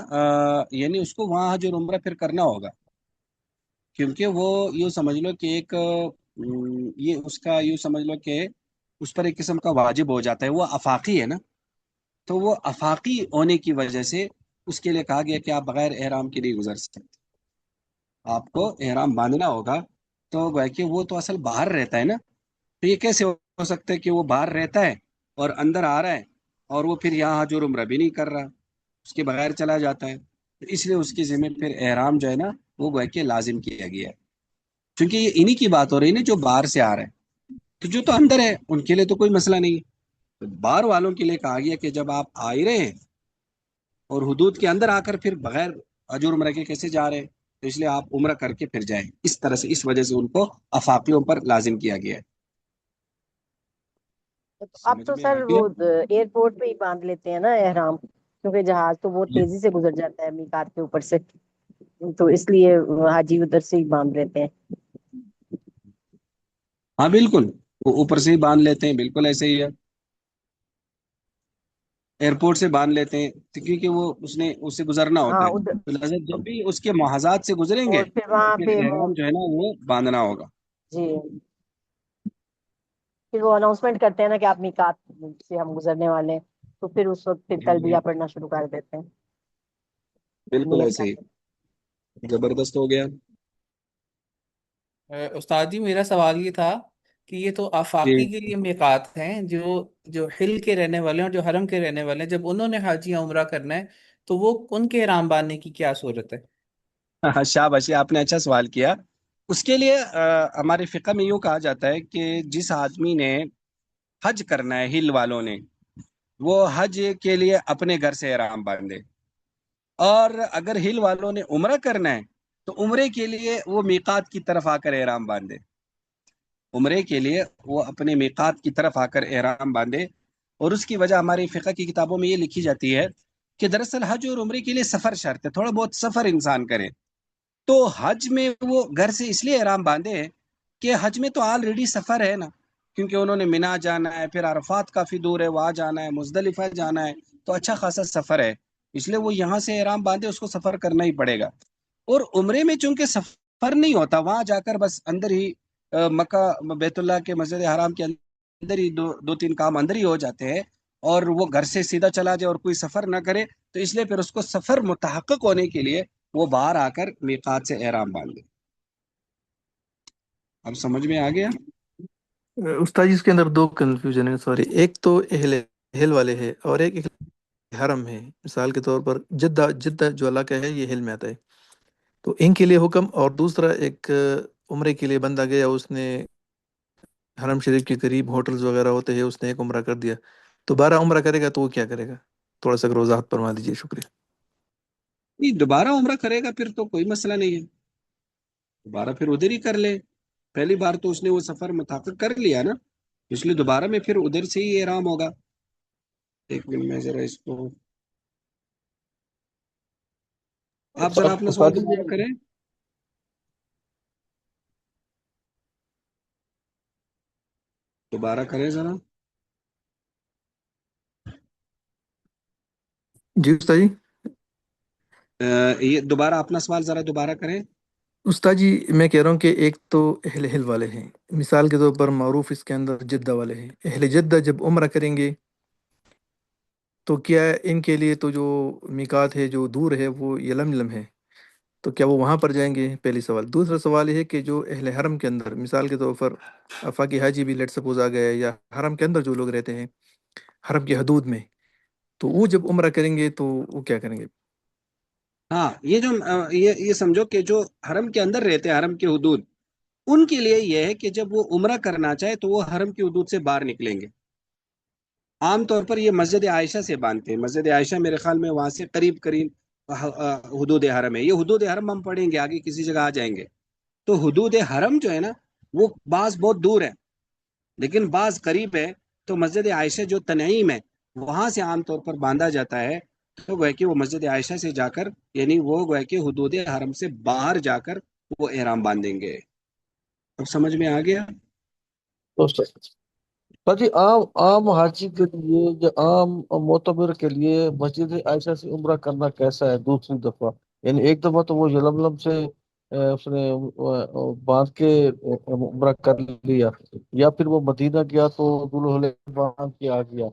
یعنی اس کو وہاں حج اور عمرہ پھر کرنا ہوگا، کیونکہ وہ یوں سمجھ لو کہ ایک یہ اس کا یوں سمجھ لو کہ اس پر ایک قسم کا واجب ہو جاتا ہے، وہ آفاقی ہے نا، تو وہ آفاقی ہونے کی وجہ سے اس کے لیے کہا گیا کہ آپ بغیر احرام کے نہیں گزر سکتے، آپ کو احرام باندھنا ہوگا۔ تو گویا کہ وہ تو اصل باہر رہتا ہے نا، تو یہ کیسے ہو سکتا ہے کہ وہ باہر رہتا ہے اور اندر آ رہا ہے، اور وہ پھر یہاں حج اور عمرہ بھی نہیں کر رہا، اس کے بغیر چلا جاتا ہے؟ تو اس لیے اس کے ذمہ پھر احرام جو ہے نا وہ گویا کہ لازم کیا گیا ہے، کیونکہ یہ انہی کی بات ہو رہی ہے نا جو باہر سے آ رہے ہیں۔ تو جو تو اندر ہے ان کے لیے تو کوئی مسئلہ نہیں ہے، تو باہر والوں کے لیے کہا گیا کہ جب آپ آ ہی رہے ہیں اور حدود کے اندر آ کر پھر بغیر حج اور عمرہ کے کیسے جا رہے ہیں، تو اس لیے آپ عمرہ کر کے پھر جائیں، اس طرح سے اس وجہ سے ان کو افاقیوں پر لازم کیا گیا ہے۔ اب سمجھ تو میں آ سر گیا؟ وہ ایئرپورٹ پہ ہی باندھ لیتے ہیں نا احرام، کیونکہ جہاز تو بہت تیزی سے گزر جاتا ہے میقات کے اوپر سے، تو اس لیے حاجی ادھر سے ہی باندھ لیتے ہیں۔ ہاں بالکل، وہ اوپر سے ہی باندھ لیتے ہیں، بالکل ایسے ہی ہے، ایئرپورٹ سے باندھ لیتے ہیں، کیونکہ وہ اس سے گزرنا ہوتا ہاں ہے، ادھر، تو لہٰذا جب بھی اس کے محاذات سے گزریں گے اور پھر تو وہاں پھر پہ وہ، احرام جو ہے نا وہ باندھنا ہوگا۔ جی، پھر وہ اناؤنسمنٹ کرتے ہیں نا کہ آپ میقات سے ہم گزرنے والے ہیں، تو پھر اس وقت پھر تلبیہ پڑھنا شروع کر دیتے ہیں بالکل نیت ایسے کر ہی، کے۔ زبردست ہو گیا۔ استاد جی میرا سوال یہ تھا کہ یہ تو جی آفاقی کے لیے میقات ہیں، جو حل کے رہنے والے ہیں اور جو حرم کے رہنے والے ہیں، جب انہوں نے حج یا عمرہ کرنا ہے تو وہ ان کے احرام باندھنے کی کیا صورت ہے؟ شاباشی، آپ نے اچھا سوال کیا۔ اس کے لیے ہمارے فقہ میں یوں کہا جاتا ہے کہ جس آدمی نے حج کرنا ہے، ہل والوں نے، وہ حج کے لیے اپنے گھر سے احرام باندھے، اور اگر ہل والوں نے عمرہ کرنا ہے تو عمرے کے لیے وہ میقات کی طرف آ کر احرام باندھے، عمرے کے لیے وہ اپنے میقات کی طرف آ کر احرام باندھے۔ اور اس کی وجہ ہماری فقہ کی کتابوں میں یہ لکھی جاتی ہے کہ دراصل حج اور عمرے کے لیے سفر شرط ہے، تھوڑا بہت سفر انسان کرے، تو حج میں وہ گھر سے اس لیے احرام باندھے کہ حج میں تو آلریڈی سفر ہے نا، کیونکہ انہوں نے مینا جانا ہے، پھر عرفات کافی دور ہے وہاں جانا ہے، مزدلفہ جانا ہے، تو اچھا خاصا سفر ہے، اس لیے وہ یہاں سے احرام باندھے، اس کو سفر کرنا ہی پڑے گا۔ اور عمرے میں چونکہ سفر نہیں ہوتا، وہاں جا کر بس اندر ہی مکہ بیت اللہ کے مسجد حرام کے اندر ہی دو تین کام اندر ہی ہو جاتے ہیں، اور وہ گھر سے سیدھا چلا جائے اور کوئی سفر نہ کرے، تو اس لیے پھر اس کو سفر متحقق ہونے کے لیے وہ باہر آ کر میقات سے احرام باندھے۔ اب سمجھ میں آ گیا؟ استاد جی اس کے اندر دو کنفیوژن ہے، سوری، ایک تو اہل والے ہے اور ایک حرم ہے۔ مثال کے طور پر جدہ جو علاقہ ہے یہ اہل میں آتا ہے، تو ان کے لیے حکم، اور دوسرا ایک عمرے کے لیے بندہ گیا، اس نے حرم شریف کے قریب ہوٹلز وغیرہ ہوتے ہیں، اس نے ایک عمرہ کر دیا، دوبارہ عمرہ کرے گا تو وہ کیا کرے گا؟ تھوڑا سا وضاحت فرما دیجیے، شکریہ۔ نہیں، دوبارہ عمرہ کرے گا پھر تو کوئی مسئلہ نہیں ہے، دوبارہ پھر ادھر ہی کر لے۔ پہلی بار تو اس نے وہ سفر متحقق کر لیا نا، اس لیے دوبارہ میں پھر ادھر سے ہی احرام ہوگا۔ ایک منٹ میں ذرا اس کو، آپ ذرا اپنا سوال استاد جی دوبارہ کریں۔ دوبارہ کریں ذرا۔ جی استاد جی، یہ دوبارہ اپنا سوال ذرا دوبارہ کریں۔ استاد جی میں کہہ رہا ہوں کہ ایک تو اہل والے ہیں، مثال کے طور پر معروف اس کے اندر جدہ والے ہیں، اہل جدہ جب عمرہ کریں گے تو کیا ان کے لیے تو جو میقات ہے جو دور ہے وہ یلملم ہے، تو کیا وہ وہاں پر جائیں گے؟ پہلی سوال۔ دوسرا سوال یہ ہے کہ جو اہل حرم کے اندر، مثال کے طور پر آفاقی حاجی بھی لیٹ سپوز آ گئے، یا حرم کے اندر جو لوگ رہتے ہیں حرم کی حدود میں، تو وہ جب عمرہ کریں گے تو وہ کیا کریں گے؟ ہاں، یہ جو یہ سمجھو کہ جو حرم کے اندر رہتے ہیں، حرم کے حدود، ان کے لیے یہ ہے کہ جب وہ عمرہ کرنا چاہے تو وہ حرم کی حدود سے باہر نکلیں گے۔ عام طور پر یہ مسجد عائشہ سے باندھتے ہیں، مسجد عائشہ میرے خیال میں وہاں سے قریب قریب حدود حرم ہے۔ یہ حدود حرم ہم پڑھیں گے آگے، کسی جگہ آ جائیں گے۔ تو حدود حرم جو ہے نا، وہ بعض بہت دور ہے لیکن بعض قریب ہے۔ تو مسجد عائشہ جو تنعیم ہے وہاں سے عام طور پر باندھا جاتا ہے، تو گویا کہ وہ مسجد عائشہ سے جا کر، یعنی وہ گویا کہ حدود حرم سے باہر جا کر وہ احرام باندھیں گے۔ اب سمجھ میں آ گیا؟ تو جی عام عام حاجی کے لیے یا عام معتمر کے لیے مسجد عائشہ سے عمرہ کرنا کیسا ہے دوسری دفعہ؟ یعنی ایک دفعہ تو وہ یلملم سے اس نے باندھ کے عمرہ کر لیا، یا پھر وہ مدینہ گیا تو ذوالحلیفہ باندھ کے آ گیا،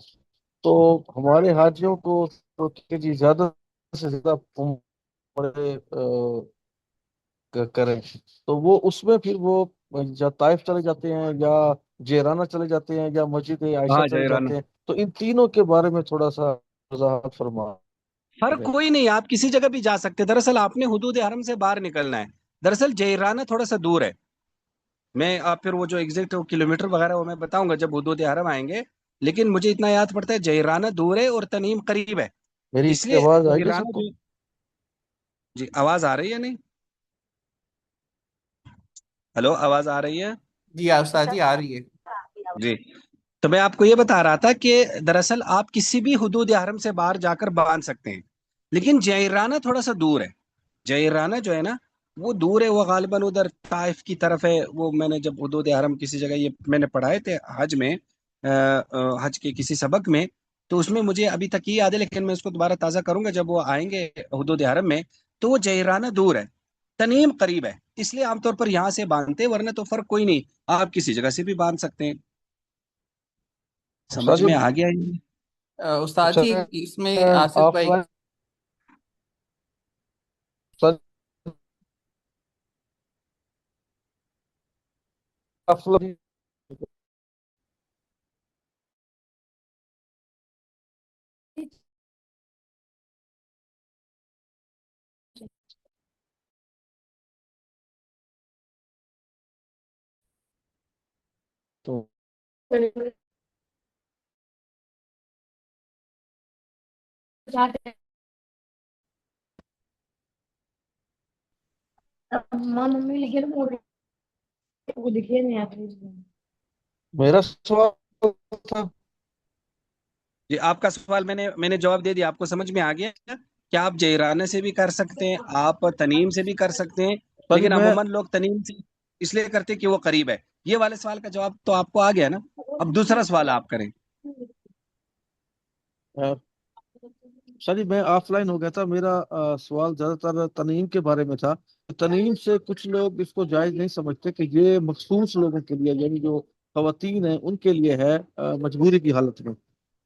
تو ہمارے حاجیوں کو تو کہ جی زیادہ سے زیادہ عمرے کریں، تو وہ اس میں پھر وہ یا طائف چلے جاتے ہیں، یا جیرانہ چلے جاتے ہیں، یا مسجد عائشہ ہاں، چلے جائرانہ جاتے ہیں، تو ان تینوں کے بارے میں تھوڑا سا وضاحت فرما فرق دیں۔ کوئی نہیں، آپ کسی جگہ بھی جا سکتے۔ دراصل آپ نے حدود حرم سے باہر نکلنا ہے۔ دراصل جیرانہ تھوڑا سا دور ہے، میں آپ پھر وہ جو ایگزیکٹ کلومیٹر وغیرہ وہ میں بتاؤں گا جب حدود حرم آئیں گے، لیکن مجھے اتنا یاد پڑتا ہے جیرانہ دور ہے اور تنیم قریب ہے، میری اس لیے آواز آئی ہے سب جیرانہ کو؟ جو، جی آواز آ رہی ہے نہیں؟ ہلو، آواز آ رہی ہے؟ جی استاد جی آ رہی ہے۔ جی، تو میں آپ کو یہ بتا رہا تھا کہ دراصل آپ کسی بھی حدود حرم سے باہر جا کر باندھ سکتے ہیں، لیکن جیرانہ تھوڑا سا دور ہے۔ جیرانہ جو ہے نا وہ دور ہے، وہ غالباً ادھر طائف کی طرف ہے۔ وہ میں نے جب حدود حرم کسی جگہ یہ میں نے پڑھائے تھے حج میں، حج کے کسی سبق میں، تو اس میں مجھے ابھی تک یہ یاد ہے، لیکن میں اس کو دوبارہ تازہ کروں گا جب وہ آئیں گے حدود حرم میں۔ تو وہ جیرانہ دور ہے، تنیم قریب ہے، اس لیے عام طور پر یہاں سے باندھتے ہیں، ورنہ تو فرق کوئی نہیں، آپ کسی جگہ سے بھی باندھ سکتے ہیں۔ استاد سمجھ جی میں آ گیا یہ؟ استاد اچھا، جی اس میں آصف آف بھائی، لائن آف لائن تو میرا سوال تھا، جی، آپ کا سوال میں نے جواب دے دیا، آپ کو سمجھ میں آ گیا کہ آپ جیرانہ سے بھی کر سکتے ہیں، آپ تنیم سے بھی کر سکتے ہیں، استاد جی لیکن میں عموماً لوگ تنیم سے اس لیے کرتے ہیں کہ وہ قریب ہے۔ یہ والے سوال کا جواب تو آپ کو آ گیا نا، اب دوسرا سوال آپ کریں۔ سر جی میں آف لائن ہو گیا تھا، میرا سوال زیادہ تر تنعیم کے بارے میں تھا۔ تنعیم سے کچھ لوگ اس کو جائز نہیں سمجھتے کہ یہ مخصوص لوگوں کے لیے، یعنی جو خواتین ہیں ان کے لیے ہے مجبوری کی حالت میں،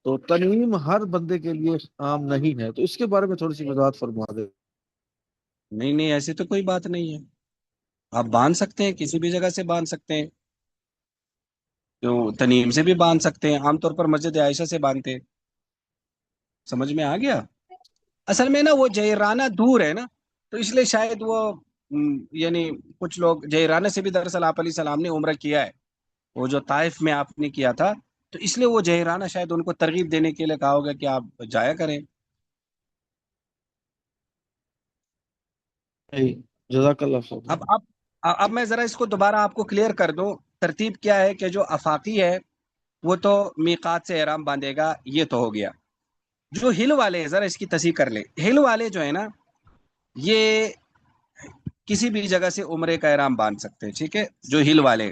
تو تنعیم ہر بندے کے لیے عام نہیں ہے، تو اس کے بارے میں تھوڑی سی وضاحت فرما دیں۔ نہیں نہیں، ایسی تو کوئی بات نہیں ہے، آپ باندھ سکتے ہیں، کسی بھی جگہ سے باندھ سکتے ہیں، جو تنیم سے بھی باندھ سکتے ہیں، عام طور پر مسجد عائشہ سے باندھتے ہیں۔ سمجھ میں آ گیا؟ اصل میں نا وہ جیرانہ دور ہے نا، تو اس لیے شاید وہ یعنی کچھ لوگ جیرانہ سے بھی دراصل آپ علیہ السلام نے عمرہ کیا ہے، وہ جو طائف میں آپ نے کیا تھا، تو اس لیے وہ جیرانہ شاید ان کو ترغیب دینے کے لیے کہا ہوگا کہ آپ جایا کریں۔ جزاک اللہ خیر۔ اب میں ذرا اس کو دوبارہ آپ کو کلیئر کر دوں، ترتیب کیا ہے کہ جو افاقی ہے وہ تو میقات سے احرام باندھے گا، یہ تو ہو گیا۔ جو ہل والے ہیں، ذرا اس کی تصحیح کر لیں، ہل والے جو ہے نا یہ کسی بھی جگہ سے عمرے کا احرام باندھ سکتے ہیں، ٹھیک ہے، جو ہل والے،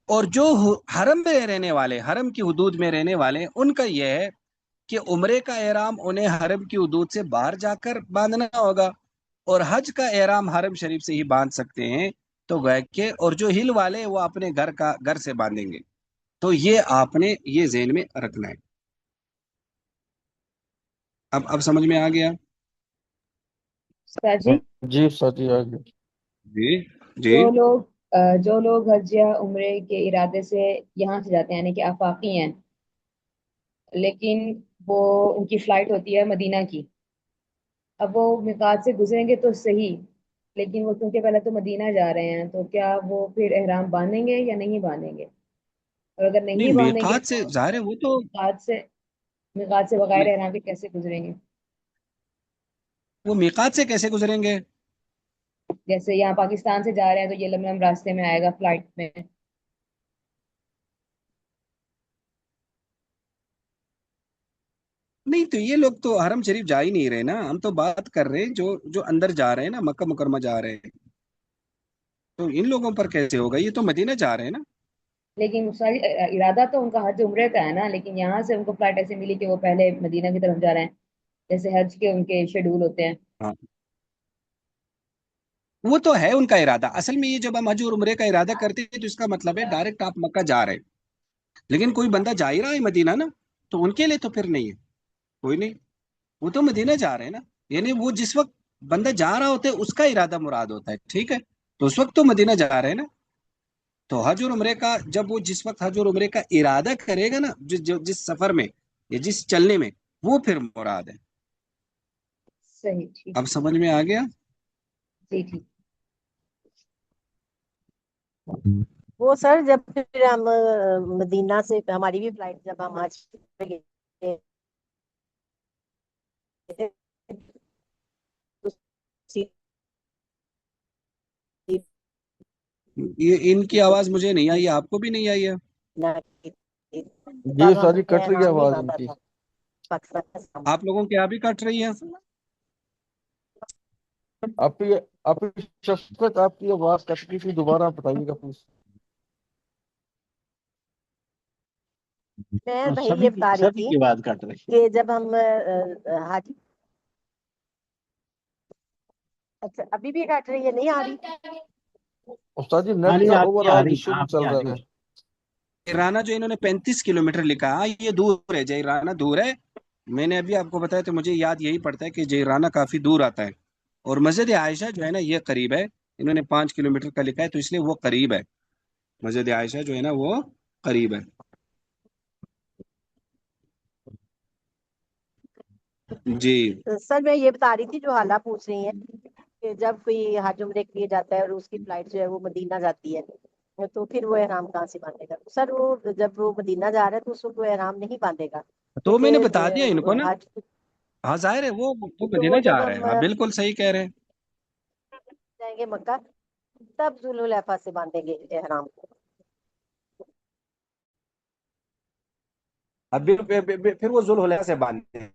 اور جو حرم میں رہنے والے، حرم کی حدود میں رہنے والے، ان کا یہ ہے کہ عمرے کا احرام انہیں حرم کی حدود سے باہر جا کر باندھنا ہوگا، اور حج کا احرام حرم شریف سے ہی باندھ سکتے ہیں، تو گویا کہ اور جو ہل والے وہ اپنے گھر سے باندھیں گے، تو یہ آپ نے یہ ذہن میں رکھنا ہے۔ اب سمجھ میں آ گیا؟ سر جی، جی سر جی آگے۔ جی جی جو لوگ حج یا عمرے کے ارادے سے یہاں سے جاتے ہیں، یعنی کہ آفاقی ہیں، لیکن وہ ان کی فلائٹ ہوتی ہے مدینہ کی، اب وہ میقات سے گزریں گے تو صحیح، لیکن وہ کیونکہ پہلے تو مدینہ جا رہے ہیں، تو کیا وہ پھر احرام باندھیں گے یا نہیں باندھیں گے؟ اور اگر نہیں، نہیں باندھیں گے میقات سے تو ظاہر ہے وہ تو میقات سے بغیر احرام کے کیسے گزریں گے؟ وہ میقات سے کیسے گزریں گے؟ جیسے یہاں پاکستان سے جا رہے ہیں تو یہ لملم راستے میں آئے گا فلائٹ میں، نہیں تو یہ لوگ تو حرم شریف جا ہی نہیں رہے نا، ہم تو بات کر رہے ہیں جو اندر جا رہے ہیں نا، مکہ مکرمہ جا رہے ہیں، تو ان لوگوں پر کیسے ہوگا؟ یہ تو مدینہ جا رہے ہیں نا۔ لیکن ساری ارادہ تو ان کا حج عمرے کا ہے نا، لیکن یہاں سے ان کو فلائٹ ایسے ملی کہ وہ پہلے مدینہ کی طرف جا رہے ہیں، جیسے حج کے ان کے شیڈول ہوتے ہیں۔ ہاں، وہ تو ہے ان کا ارادہ، اصل میں یہ جب ہم حج اور عمرے کا ارادہ کرتے ہیں تو اس کا مطلب ہے ڈائریکٹ آپ مکہ جا رہے ہیں، لیکن کوئی بندہ جا ہی رہا ہے مدینہ نا، تو ان کے لیے تو پھر نہیں ہے، کوئی نہیں، وہ تو مدینہ جا رہے ہیں نا، یعنی وہ جس وقت بندہ جا رہا ہوتا ہے اس کا ارادہ مراد ہوتا ہے، ٹھیک ہے، تو اس وقت تو مدینہ جا رہے ہیں نا، تو حج اور عمرے کا جب وہ جس وقت حج اور عمرے کا ارادہ کرے گا نا، جس سفر میں یا جس چلنے میں، وہ پھر مراد ہے۔ صحیح، ٹھیک، اب سمجھ میں آ گیا؟ جی ٹھیک۔ وہ سر جب پھر ہم مدینہ سے ہماری بھی فلائٹ جب ہم آج یہ ان کی آواز مجھے نہیں آئی ہے، آپ کو بھی نہیں آئی ہے؟ جی سر جی کٹ رہی ہے آواز ان کی۔ آپ لوگوں کی آپ بھی کٹ رہی ہے؟ آپ کی شفقت، آپ کی آواز کٹ رہی تھی، دوبارہ بتائیے گا پلیز۔ میں وہی سبھی یہ بتا رہی سبھی تھی کی بات کٹ رہی کہ جب ہم حج، اچھا ابھی بھی کٹ رہی ہے، نہیں آ رہی؟ استاد جی ہے۔ نیٹ نہیں، کا آپ اوور کی آ آل رہی، ایشو بھی آپ کی چل آ رہا رہی ہے۔ جیرانہ جو انہوں نے 35 کلومیٹر لکھا ہے، یہ دور ہے، جیرانہ دور ہے، میں نے ابھی آپ کو بتایا تو مجھے یاد یہی پڑتا ہے کہ جیرانہ کافی دور آتا ہے، اور مسجد عائشہ جو ہے نا یہ قریب ہے، انہوں نے 5 کلومیٹر کا لکھا ہے تو اس لیے وہ قریب ہے، مسجد عائشہ جو ہے نا وہ قریب ہے۔ جی سر میں یہ بتا رہی تھی جو حالہ پوچھ رہی ہیں کہ جب کوئی حج عمرے کے لیے جاتا ہے اور اس کی فلائٹ جو ہے وہ مدینہ جاتی ہے، تو پھر وہ احرام کہاں سے باندھے گا؟ سر وہ جب وہ مدینہ جا رہا ہے تو اس وقت وہ احرام نہیں باندھے گا، تو میں نے کیونکہ بتا دیا ان کو نا، حج، ہاں ظاہر ہے وہ تو مدینہ وہ جا جب رہے ہیں، ہم ہاں بالکل صحیح کہہ رہے ہیں۔ جائیں گے مکہ تب ذوالحلیفہ سے باندھیں گے احرام کو۔ اب پھر وہ ذوالحلیفہ سے باندھتے ہیں۔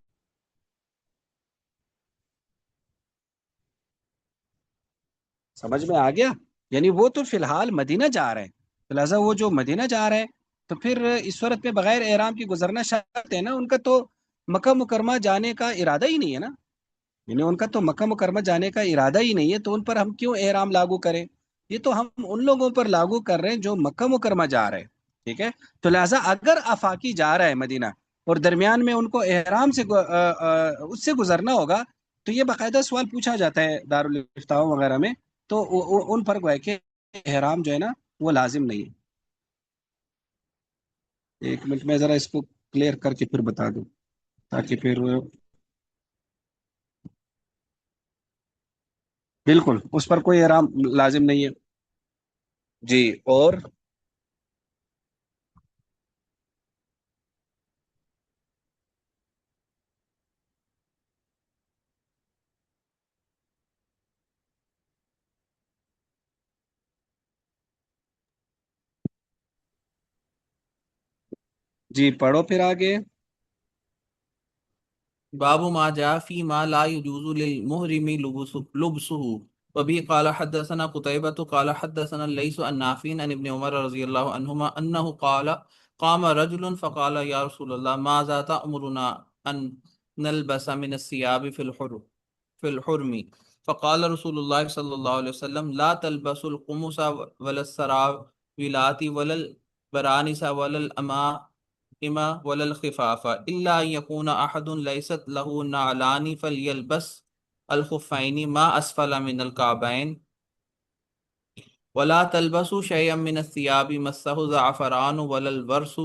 سمجھ میں آ گیا؟ یعنی وہ تو فی الحال مدینہ جا رہے ہیں، لہٰذا وہ جو مدینہ جا رہے ہیں تو پھر اس صورت میں بغیر احرام کی گزرنا شرط ہے نا ان کا، تو مکہ مکرمہ جانے کا ارادہ ہی نہیں ہے نا، یعنی ان کا تو مکہ مکرمہ جانے کا ارادہ ہی نہیں ہے، تو ان پر ہم کیوں احرام لاگو کریں؟ یہ تو ہم ان لوگوں پر لاگو کر رہے ہیں جو مکہ مکرمہ جا رہے ہیں، ٹھیک ہے؟ تو لہٰذا اگر آفاقی جا رہا ہے مدینہ اور درمیان میں ان کو احرام سے اس سے گزرنا ہوگا، تو یہ باقاعدہ سوال پوچھا جاتا ہے دارالافتاء وغیرہ میں، تو ان پر گویا کہ احرام جو ہے نا وہ لازم نہیں ہے۔ ایک منٹ میں ذرا اس کو کلیئر کر کے پھر بتا دوں، تاکہ پھر بالکل اس پر کوئی احرام لازم نہیں ہے جی۔ اور جی پڑھو پھر آگے۔ باب ما جاء في ما لا يجوز للمحرم لبسه وبه قال حدثنا قتيبة قال حدثنا الليث عن نافع عن ابن عمر رضي الله عنهما أنه قال قام رجل فقال يا رسول الله ماذا تأمرنا أن نلبس من الثياب في الحرم فقال رسول الله صلى الله عليه وسلم لا تلبسوا القمص ولا السراويلات ولا البرانس ولا الأمائم ولا الخفاف إلا أن يكون أحد ليست له نعلان فليلبس الخفين ما أسفل من الكعبين ولا تلبسوا شيئا من الثياب مسه زعفران ولا الورس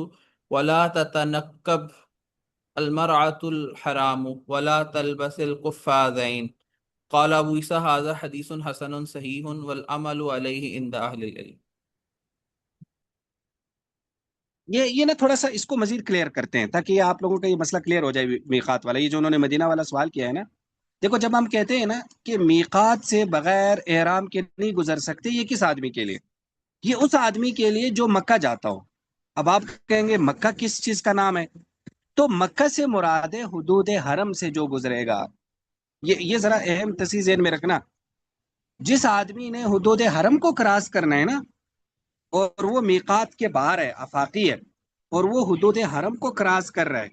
ولا تتنكب المرأة الحرام ولا تلبس القفازين قال ابو عیسیٰ هذا حدیث حسن صحیح والعمل علیہ عند اہل العلم۔ یہ نا تھوڑا سا اس کو مزید کلیئر کرتے ہیں تاکہ آپ لوگوں کا یہ مسئلہ کلیئر ہو جائے میقات والا، یہ جو انہوں نے مدینہ والا سوال کیا ہے نا۔ دیکھو جب ہم کہتے ہیں نا کہ میقات سے بغیر احرام کے نہیں گزر سکتے، یہ کس آدمی کے لیے؟ یہ اس آدمی کے لیے جو مکہ جاتا ہو۔ اب آپ کہیں گے مکہ کس چیز کا نام ہے؟ تو مکہ سے مراد ہے حدود حرم سے جو گزرے گا۔ یہ ذرا اہم تصحیح ذہن میں رکھنا، جس آدمی نے حدود حرم کو کراس کرنا ہے نا، اور وہ میقات کے باہر ہے، آفاقی ہے، اور وہ حدود حرم کو کراس کر رہا ہے،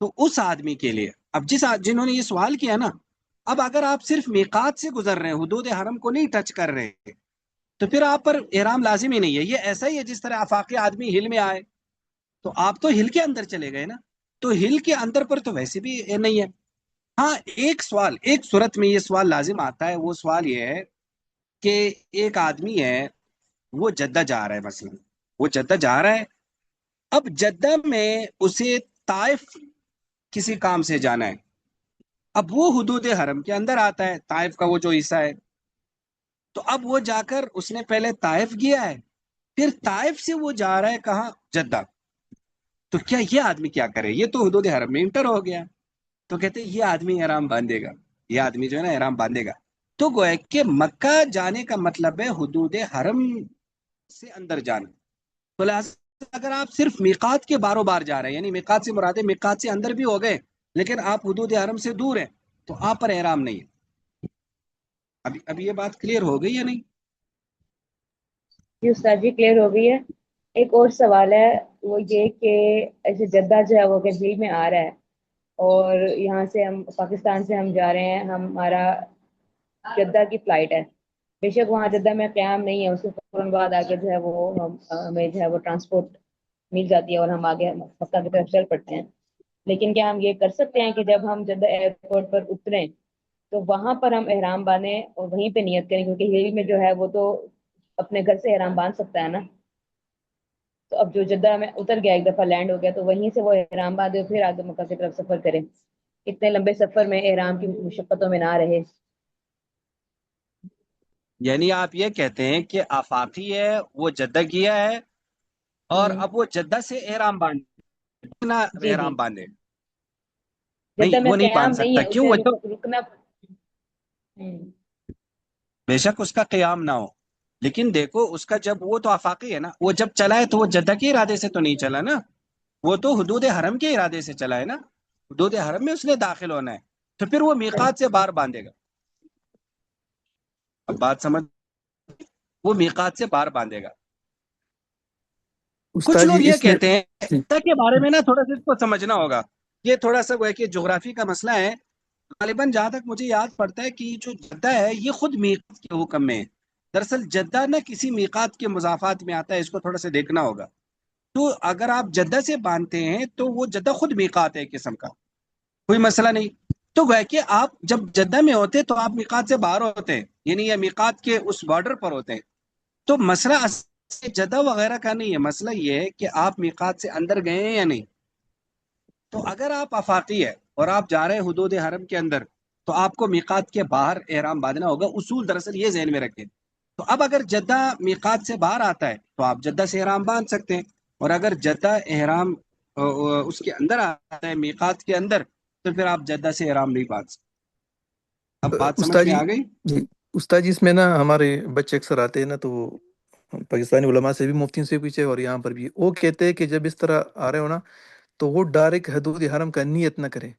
تو اس آدمی کے لیے اب جنہوں نے یہ سوال کیا نا، اب اگر آپ صرف میقات سے گزر رہے ہیں، حدود حرم کو نہیں ٹچ کر رہے، تو پھر آپ پر احرام لازم ہی نہیں ہے۔ یہ ایسا ہی ہے جس طرح آفاقی آدمی ہل میں آئے، تو آپ تو ہل کے اندر چلے گئے نا، تو ہل کے اندر پر تو ویسے بھی نہیں ہے۔ ہاں ایک سوال، ایک صورت میں یہ سوال لازم آتا ہے، وہ سوال یہ ہے کہ ایک آدمی ہے، وہ جدہ جا رہا ہے، مثلا وہ جدہ جا رہا ہے، اب جدہ میں اسے طائف کسی کام سے جانا ہے، اب وہ حدود حرم کے اندر آتا ہے، طائف کا وہ جو حصہ ہے، تو اب وہ جا کر اس نے پہلے طائف گیا ہے، پھر طائف سے وہ جا رہا ہے کہاں؟ جدہ۔ تو کیا یہ آدمی کیا کرے؟ یہ تو حدود حرم میں انٹر ہو گیا، تو کہتے ہیں یہ آدمی احرام باندھے گا، یہ آدمی جو ہے نا احرام باندھے گا۔ تو گویا کہ مکہ جانے کا مطلب ہے حدود حرم سے اندر جانا، تو لہٰذا اگر آپ صرف میقات کے باروں بار جا رہے ہیں، یعنی میقات سے مراد ہے میقات سے اندر بھی ہو گئے لیکن آپ حدود حرم سے دور ہیں، تو آپ پر احرام نہیں ہے۔ ابھی یہ بات کلیئر ہو گئی یا نہیں؟ جی استاد جی کلیئر ہو گئی ہے۔ ایک اور سوال ہے، وہ یہ کہ ایسے جدہ جو ہے وہ جھیل میں آ رہا ہے اور یہاں سے ہم پاکستان سے ہم جا رہے ہیں، ہمارا جدہ کی فلائٹ ہے، بے شک وہاں جدہ میں قیام نہیں ہے، اس کے فوراً بعد آگے جو ہے وہ ہمیں جو ہے وہ ٹرانسپورٹ مل جاتی ہے اور ہم آگے مکہ کی طرف چل پڑتے ہیں، لیکن کیا ہم یہ کر سکتے ہیں کہ جب ہم جدہ ایئرپورٹ پر اتریں تو وہاں پر ہم احرام باندھیں اور وہیں پہ نیت کریں، کیونکہ ہل میں جو ہے وہ تو اپنے گھر سے احرام باندھ سکتا ہے نا، تو اب جو جدہ میں اتر گیا، ایک دفعہ لینڈ ہو گیا، تو وہیں سے وہ احرام باندھے پھر آگے مکہ کی طرف سفر کریں، اتنے لمبے سفر میں احرام کی مشقتوں میں نہ رہے۔ یعنی آپ یہ کہتے ہیں کہ آفاقی ہے، وہ جدہ کیا ہے اور اب وہ جدہ سے احرام باندھے نہ جی جی، احرام باندھے؟ جدہ نہیں، میں وہ نہیں قیام باندھ نہیں سکتا، ہے، کیوں؟ اسے وہ تو رکنا۔ بے شک اس کا قیام نہ ہو، لیکن دیکھو اس کا جب وہ تو آفاقی ہے نا، وہ جب چلا ہے تو وہ جدہ کے ارادے سے تو نہیں چلا نا، وہ تو حدود حرم کے ارادے سے چلا ہے نا، حدود حرم میں اس نے داخل ہونا ہے، تو پھر وہ میقات سے باہر باندھے گا۔ اب بات سمجھ، وہ میقات سے باہر باندھے گا۔ کچھ استاد لوگ جی یہ اس میں کہتے ہیں جدہ کے بارے میں نا تھوڑا سا اس کو سمجھنا ہوگا، یہ تھوڑا سا وہ ہے کہ جغرافی کا مسئلہ ہے. غالباً جہاں تک مجھے یاد پڑتا ہے کہ جو جدہ ہے یہ خود میقات کے حکم میں ہے. دراصل جدہ نہ کسی میقات کے مضافات میں آتا ہے، اس کو تھوڑا سا دیکھنا ہوگا. تو اگر آپ جدہ سے باندھتے ہیں تو وہ جدہ خود میقات ہے ایک قسم کا، کوئی مسئلہ نہیں. تو وہ کہ آپ جب جدہ میں ہوتے تو آپ میقات سے باہر ہوتے ہیں، یعنی یہ میقات کے اس بارڈر پر ہوتے ہیں. تو مسئلہ جدہ وغیرہ کا نہیں ہے، مسئلہ یہ ہے کہ آپ میقات سے اندر گئے ہیں یا نہیں. تو اگر آپ آفاقی ہے اور آپ جا رہے ہیں حدود حرم کے اندر تو آپ کو میقات کے باہر احرام باندھنا ہوگا. اصول دراصل یہ ذہن میں رکھیں. تو اب اگر جدہ میقات سے باہر آتا ہے تو آپ جدہ سے احرام باندھ سکتے ہیں، اور اگر جدہ احرام اس کے اندر آتا ہے میقات کے اندر تو پھر آپ جدہ سے احرام نہیں باندھ سکتے. اب بات سمجھ استاد میں جی، آ گئی؟ جی استاد جی، اس میں نا ہمارے بچے اکثر آتے ہیں نا، تو وہ پاکستانی علماء سے بھی، مفتیوں سے پیچھے، اور یہاں پر بھی وہ کہتے ہیں کہ جب اس طرح آ رہے ہو نا تو وہ ڈائریکٹ حدود حرم کا نیت نہ کرے،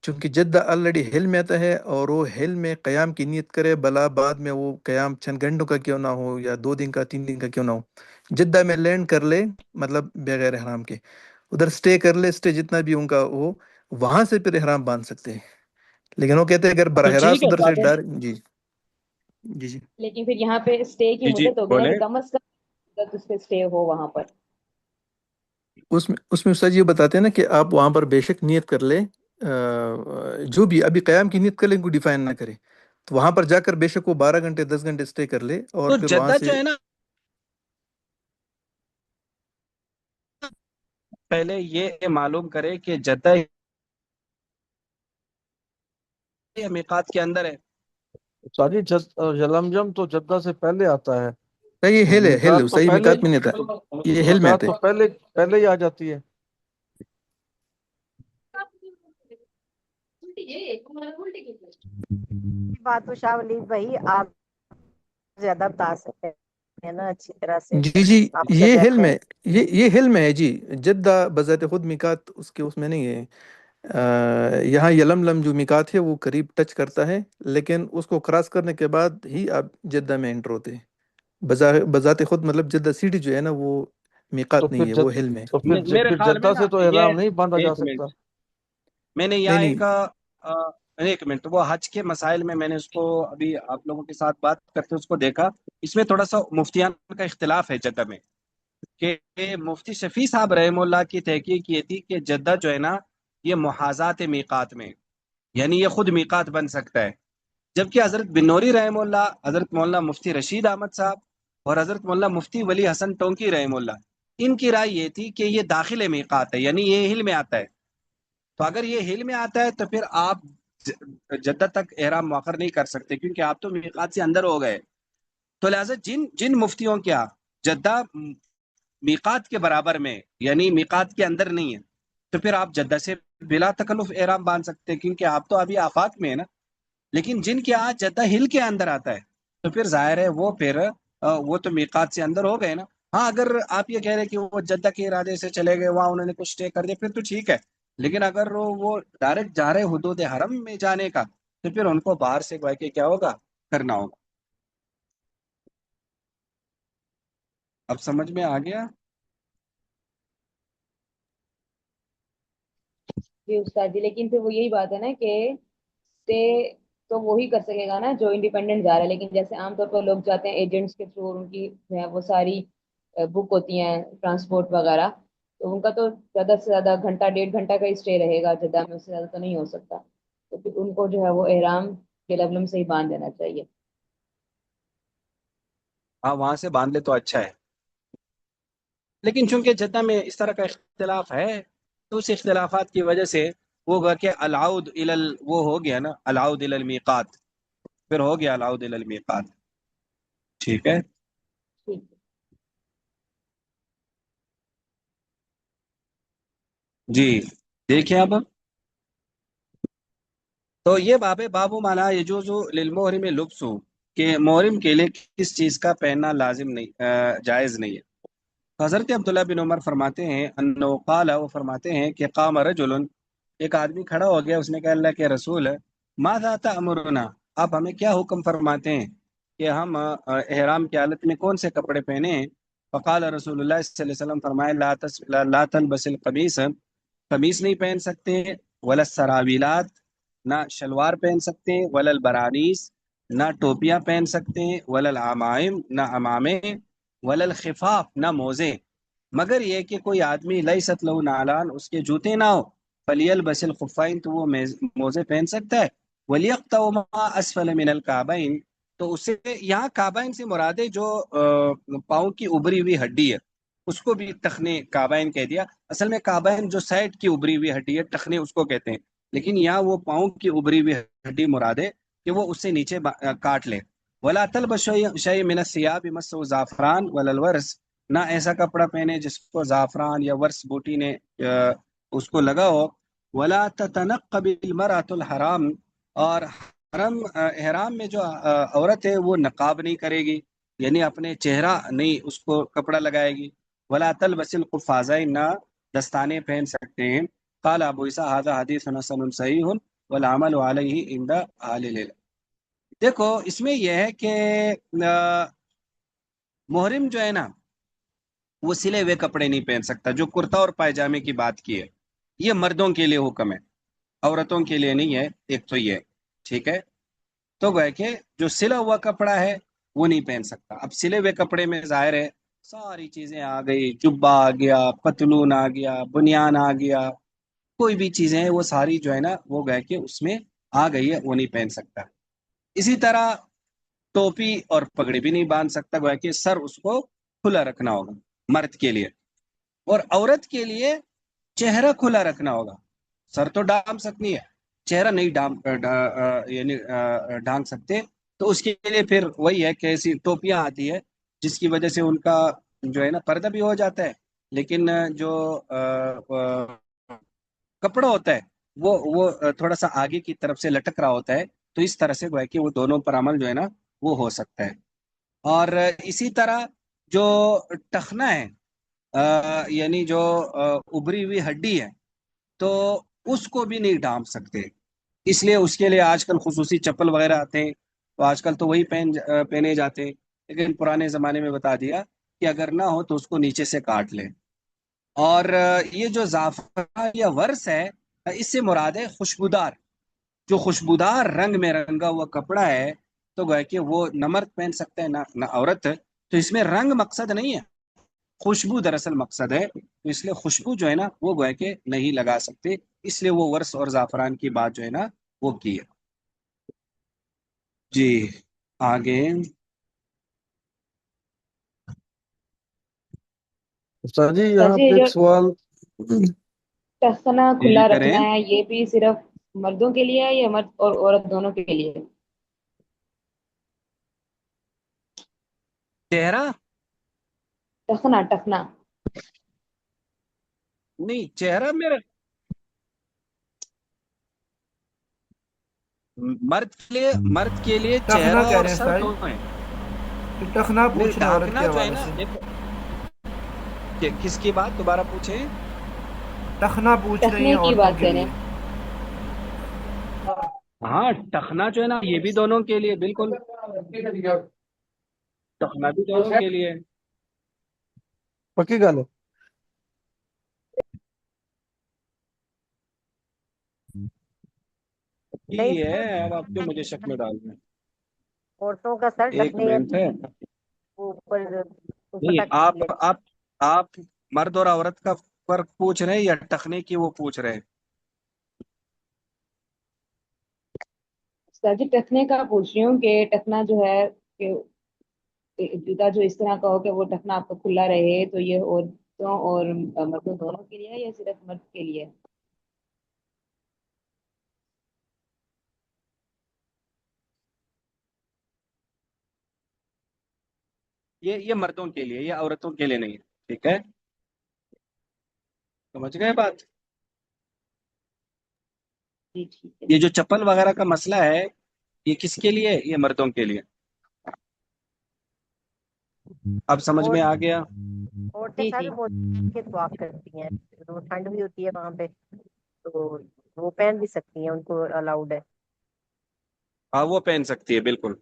چونکہ جدہ آلریڈی ہل میں آتا ہے، اور وہ ہل میں قیام کی نیت کرے، بلا بعد میں وہ قیام چند گھنٹوں کا کیوں نہ ہو، یا 2 دن کا، 3 دن کا کیوں نہ ہو، جدہ میں لینڈ کر لے، مطلب بغیر احرام کے ادھر سٹے کر لے، سٹے جتنا بھی ان کا ہو، وہاں سے پھر احرام باندھ سکتے ہیں. لیکن وہ کہتے ہیں اگر تو براہ ٹھیک راست ہے ادھر سے صاحب. ڈائریکٹ، جی جی جی، لیکن پھر یہاں پہ اسٹے کی جی جی مدت ہوگی نا بولیں. کہ کم از کم مدت اس پہ اسٹے ہو وہاں پر. اس میں استاد جی یہ بتاتے ہیں نا کہ آپ وہاں پر بے شک نیت کر لیں، جو بھی ابھی قیام کی نیت کر لیں، کو ڈیفائن نہ کرے، تو وہاں پر جا کر بے شک وہ 12 گھنٹے 10 گھنٹے سٹے کر لے، اور تو پھر وہاں جدہ سے. جو ہے نا پہلے یہ معلوم کرے کہ جدہ یہ میقات کے اندر ہے. ساری یلملم تو جدہ سے پہلے آتا ہے، نہیں، یہ ہل ہے، ہل میقات تو صحیح، پہلے، مکات میں نہیں تھا، یہ ہل میں میقات آتے تو ہیں. پہلے ہی آ جاتی ہے. یہ بات تو شاہ ولی بھائی آپ زیادہ بتا سکتے ہیں نا اچھی طرح سے. جی جی، آپ یہ جدہ ہل میں میں، یہ ہل میں ہے جی. جدہ بذات خود مکات اس میں نہیں ہے. یہاں یلملم جو مکات ہے وہ قریب ٹچ کرتا ہے، لیکن اس کو کراس کرنے کے بعد ہی آپ جدہ میں انٹر ہوتے ہیں. بذات خود مطلب جدہ سٹی جو ہے نا وہ تو میقات پھر نہیں ہے، وہ ہل میں ہے. میرے پھر خیال میں جدہ نا سے تو یہ، احرام نہیں باندھا جا ایک سکتا. منٹ، میں نے نہیں یہاں نہیں، ایک منٹ، وہ حج کے مسائل میں نے اس کو ابھی آپ لوگوں کے ساتھ بات کرتے اس کو دیکھا. اس میں تھوڑا سا مفتیان کا اختلاف ہے جدہ میں، کہ مفتی شفیع صاحب رحم اللہ کی تحقیق یہ تھی کہ جدہ جو ہے نا یہ محاذات میقات میں، یعنی یہ خود میقات بن سکتا ہے. جبکہ حضرت بن نوری رحم اللہ، حضرت مولانا مفتی رشید احمد صاحب اور حضرت مولانا مفتی ولی حسن ٹونکی رحم اللہ، ان کی رائے یہ تھی کہ یہ داخل میقات ہے، یعنی یہ ہل میں آتا ہے. تو اگر یہ ہل میں آتا ہے تو پھر آپ جدہ تک احرام مؤخر نہیں کر سکتے، کیونکہ آپ تو میقات سے اندر ہو گئے. تو لہٰذا جن مفتیوں کیا جدہ میقات کے برابر میں، یعنی میقات کے اندر نہیں ہے، تو پھر آپ جدہ سے بلا تکلف احرام باندھ سکتے ہیں، کیونکہ آپ تو ابھی آفاق میں ہے نا. لیکن جن کے آج جدہ ہل کے اندر آتا ہے تو پھر ظاہر ہے وہ پھر وہ تو میقات سے اندر ہو گئے نا. ہاں اگر آپ یہ کہہ رہے کہ وہ جدہ کے ارادے سے چلے گئے، وہاں انہوں نے کچھ اسٹے کر دیا، پھر تو ٹھیک ہے. لیکن اگر وہ ڈائریکٹ جا رہے حدود حرم میں جانے کا تو پھر ان کو باہر سے گویا کہ کیا ہوگا، کرنا ہوگا. اب سمجھ میں آ گیا؟ جی استاد جی، لیکن پھر وہ یہی بات ہے نا کہ اسٹے تو وہی کر سکے گا نا جو انڈیپینڈنٹ جا رہا ہے. لیکن جیسے عام طور پر لوگ جاتے ہیں ایجنٹس کے تھرو، ان کی جو ہے وہ ساری بک ہوتی ہیں ٹرانسپورٹ وغیرہ، تو ان کا تو زیادہ سے زیادہ گھنٹہ 1.5 گھنٹہ کا ہی اسٹے رہے گا جدہ میں، اس سے زیادہ تو نہیں ہو سکتا. تو پھر ان کو جو ہے وہ احرام یلملم سے ہی باندھ دینا چاہیے. ہاں وہاں سے باندھ لے تو اچھا ہے. لیکن چونکہ جدہ میں اس طرح کا اختلاف ہے تو اس اختلافات کی وجہ سے وہ گا کہ العود وہ ہو گیا نا، العود الی المیقات، پھر ہو گیا العود الی المیقات. ٹھیک ہے ٹھیک ہے. جی. دیکھیں اب تو یہ باب مالا یجوز للمحرم لبس، کہ محرم کے لیے کس چیز کا پہننا لازم نہیں، جائز نہیں ہے. حضرت عبداللہ بن عمر فرماتے ہیں انہو قال، وہ فرماتے ہیں کہ قام رجل، ایک آدمی کھڑا ہو گیا، اس نے کہا اللہ کے رسول ماذا تأمرنا، آپ ہمیں کیا حکم فرماتے ہیں کہ ہم احرام کی حالت میں کون سے کپڑے پہنے ہیں. فقال رسول اللہ صلی اللہ علیہ وسلم، فرمائے لا تلبس القمیص، قمیص نہیں پہن سکتے، ولا سراویلات، نہ شلوار پہن سکتے ہیں، ولا البرانیس، نہ ٹوپیاں پہن سکتے ہیں، ولا العمائم، نہ عمامے، ولا الخفاف، نہ موزے، مگر یہ کہ کوئی آدمی لیست لہو نالان، اس کے جوتے نہ ہو، فلیلبس الخفین، تو وہ موزے پہن سکتا ہے، ولیقطع ما اسفل من الکعبین، تو اسے یہاں کعبین سے مراد ہے جو پاؤں کی ابری ہوئی ہڈی ہے، اس کو بھی ٹخنے کعبین کہہ دیا۔ اصل میں کعبین جو سائڈ کی ابری ہوئی ہڈی ہے، ٹخنے اس کو کہتے ہیں، لیکن یہاں وہ پاؤں کی ابری ہوئی ہڈی مراد ہے کہ وہ اس سے نیچے کاٹ لے۔ ولا تلبس شیء من الثياب مسه زعفران ولا الورس، نہ ایسا کپڑا پہنے جس کو زعفران یا ورس بوٹی نے اس کو لگا ہو۔ ولا تتنقب المرأة الحرام، اور احرام میں جو عورت ہے وہ نقاب نہیں کرے گی، یعنی اپنے چہرہ نہیں اس کو کپڑا لگائے گی۔ ولا تلبس القفازین، نہ دستانے پہن سکتے ہیں۔ قال ابو عیسیٰ ھذا حدیث حسن صحیح والعمل علیہ عند اہل العلم۔ دیکھو اس میں یہ ہے کہ محرم جو ہے نا وہ سلے ہوئے کپڑے نہیں پہن سکتا، جو کرتا اور پائجامے کی بات کی ہے یہ مردوں کے لیے حکم ہے، عورتوں کے لیے نہیں ہے، ایک تو یہ ٹھیک ہے۔ تو گویا کہ جو سلا ہوا کپڑا ہے وہ نہیں پہن سکتا۔ اب سلے ہوئے کپڑے میں ظاہر ہے ساری چیزیں آ گئی، جبہ آ گیا، پتلون آ گیا، بنیان آ گیا، کوئی بھی چیزیں ہیں وہ ساری جو ہے نا وہ گویا کہ اس میں آ گئی ہے، وہ نہیں پہن سکتا۔ اسی طرح ٹوپی اور پگڑی بھی نہیں باندھ سکتا، گویا کہ سر اس کو کھلا رکھنا ہوگا مرد کے لیے، اور عورت کے لیے چہرہ کھلا رکھنا ہوگا۔ سر تو ڈھانپ سکتی ہے، چہرہ نہیں یعنی ڈھانک سکتے، تو اس کے لیے پھر وہی ہے کہ ایسی ٹوپیاں آتی ہے جس کی وجہ سے ان کا جو ہے نا پردہ بھی ہو جاتا ہے، لیکن جو کپڑا ہوتا ہے وہ تھوڑا سا آگے کی طرف سے لٹک رہا ہوتا ہے، تو اس طرح سے گویا کہ وہ دونوں پر عمل جو ہے نا وہ ہو سکتا ہے۔ اور اسی طرح جو ٹخنا ہے یعنی جو ابری ہوئی ہڈی ہے، تو اس کو بھی نہیں ڈھانپ سکتے، اس لیے اس کے لیے آج کل خصوصی چپل وغیرہ آتے ہیں، تو آج کل تو وہی پہنے جاتے ہیں، لیکن پرانے زمانے میں بتا دیا کہ اگر نہ ہو تو اس کو نیچے سے کاٹ لیں۔ اور یہ جو زعفران یا ورس ہے اس سے مراد ہے خوشبودار، جو خوشبودار رنگ میں رنگا ہوا کپڑا ہے، تو گویا کہ وہ نہ مرد پہن سکتا ہے نہ عورت، تو اس میں رنگ مقصد نہیں ہے، خوشبو دراصل مقصد ہے، تو اس لیے خوشبو جو ہے نا وہ گویا کہ نہیں لگا سکتے، اس لیے وہ ورس اور زعفران کی بات جو ہے نا وہ کی ہے۔ جی آگے استاد جی یہاں استاد جی پہ جو ایک سوال، ٹخنا جی کھلا کریں۔ رکھنا ہے یہ بھی صرف مردوں کے لیے ہے یا مرد اور عورت دونوں کے لیے؟ چہرہ ٹخنا ٹخنا نہیں، چہرہ میرا مرد کے لیے ٹخنا چہرہ کہہ اور رہے ہیں سر سائی، دونوں ہیں۔ ٹخنا نہیں، پوچھ رہے ہیں عورت ڈھانکنا کے جو ہے حوالے نا سے، دیکھو کس کی بات دوبارہ پوچھیں۔ ٹخنا پوچھ رہی ہیں ٹخنے کی عورتوں بات کے کریں۔ لیے۔ ہاں ٹخنا جو ہے نا یہ بھی دونوں کے لیے، بالکل ٹخنا بھی دونوں کے لیے پکی گل ہے۔ نہیں یہ سر، ہے، اب آپ کیوں مجھے شک میں ڈال دیں۔ عورتوں کا سر ایک ڈھکنے منٹ ہے، اوپر نہیں دوپٹہ لے۔ آپ مرد اور عورت کا فرق پوچھ رہے ہیں یا ٹخنے کی وہ پوچھ رہے ہیں؟ استاد جی ٹخنے کا پوچھ رہی ہوں کہ ٹخنا جو ہے کہ جوتا جو اس طرح کا ہو کہ وہ ٹخنا آپ کا کھلا رہے، تو یہ عورتوں اور مردوں دونوں کے لیے ہے یا صرف مرد کے لیے؟ یہ مردوں کے لیے، یہ عورتوں کے لیے نہیں ہے، ٹھیک ہے، سمجھ گئے بات۔ جی ٹھیک ہے۔ یہ جو چپل وغیرہ کا مسئلہ ہے یہ کس کے لیے؟ یہ مردوں کے لیے، اب سمجھ اور میں آ گیا۔ عورتیں جی سر جی موزے کے طواف کرتی ہیں، تو ٹھنڈ بھی ہوتی ہے وہاں پہ، تو وہ پہن بھی سکتی ہیں، ان کو الاؤڈ ہے۔ ہاں وہ پہن سکتی ہے بالکل۔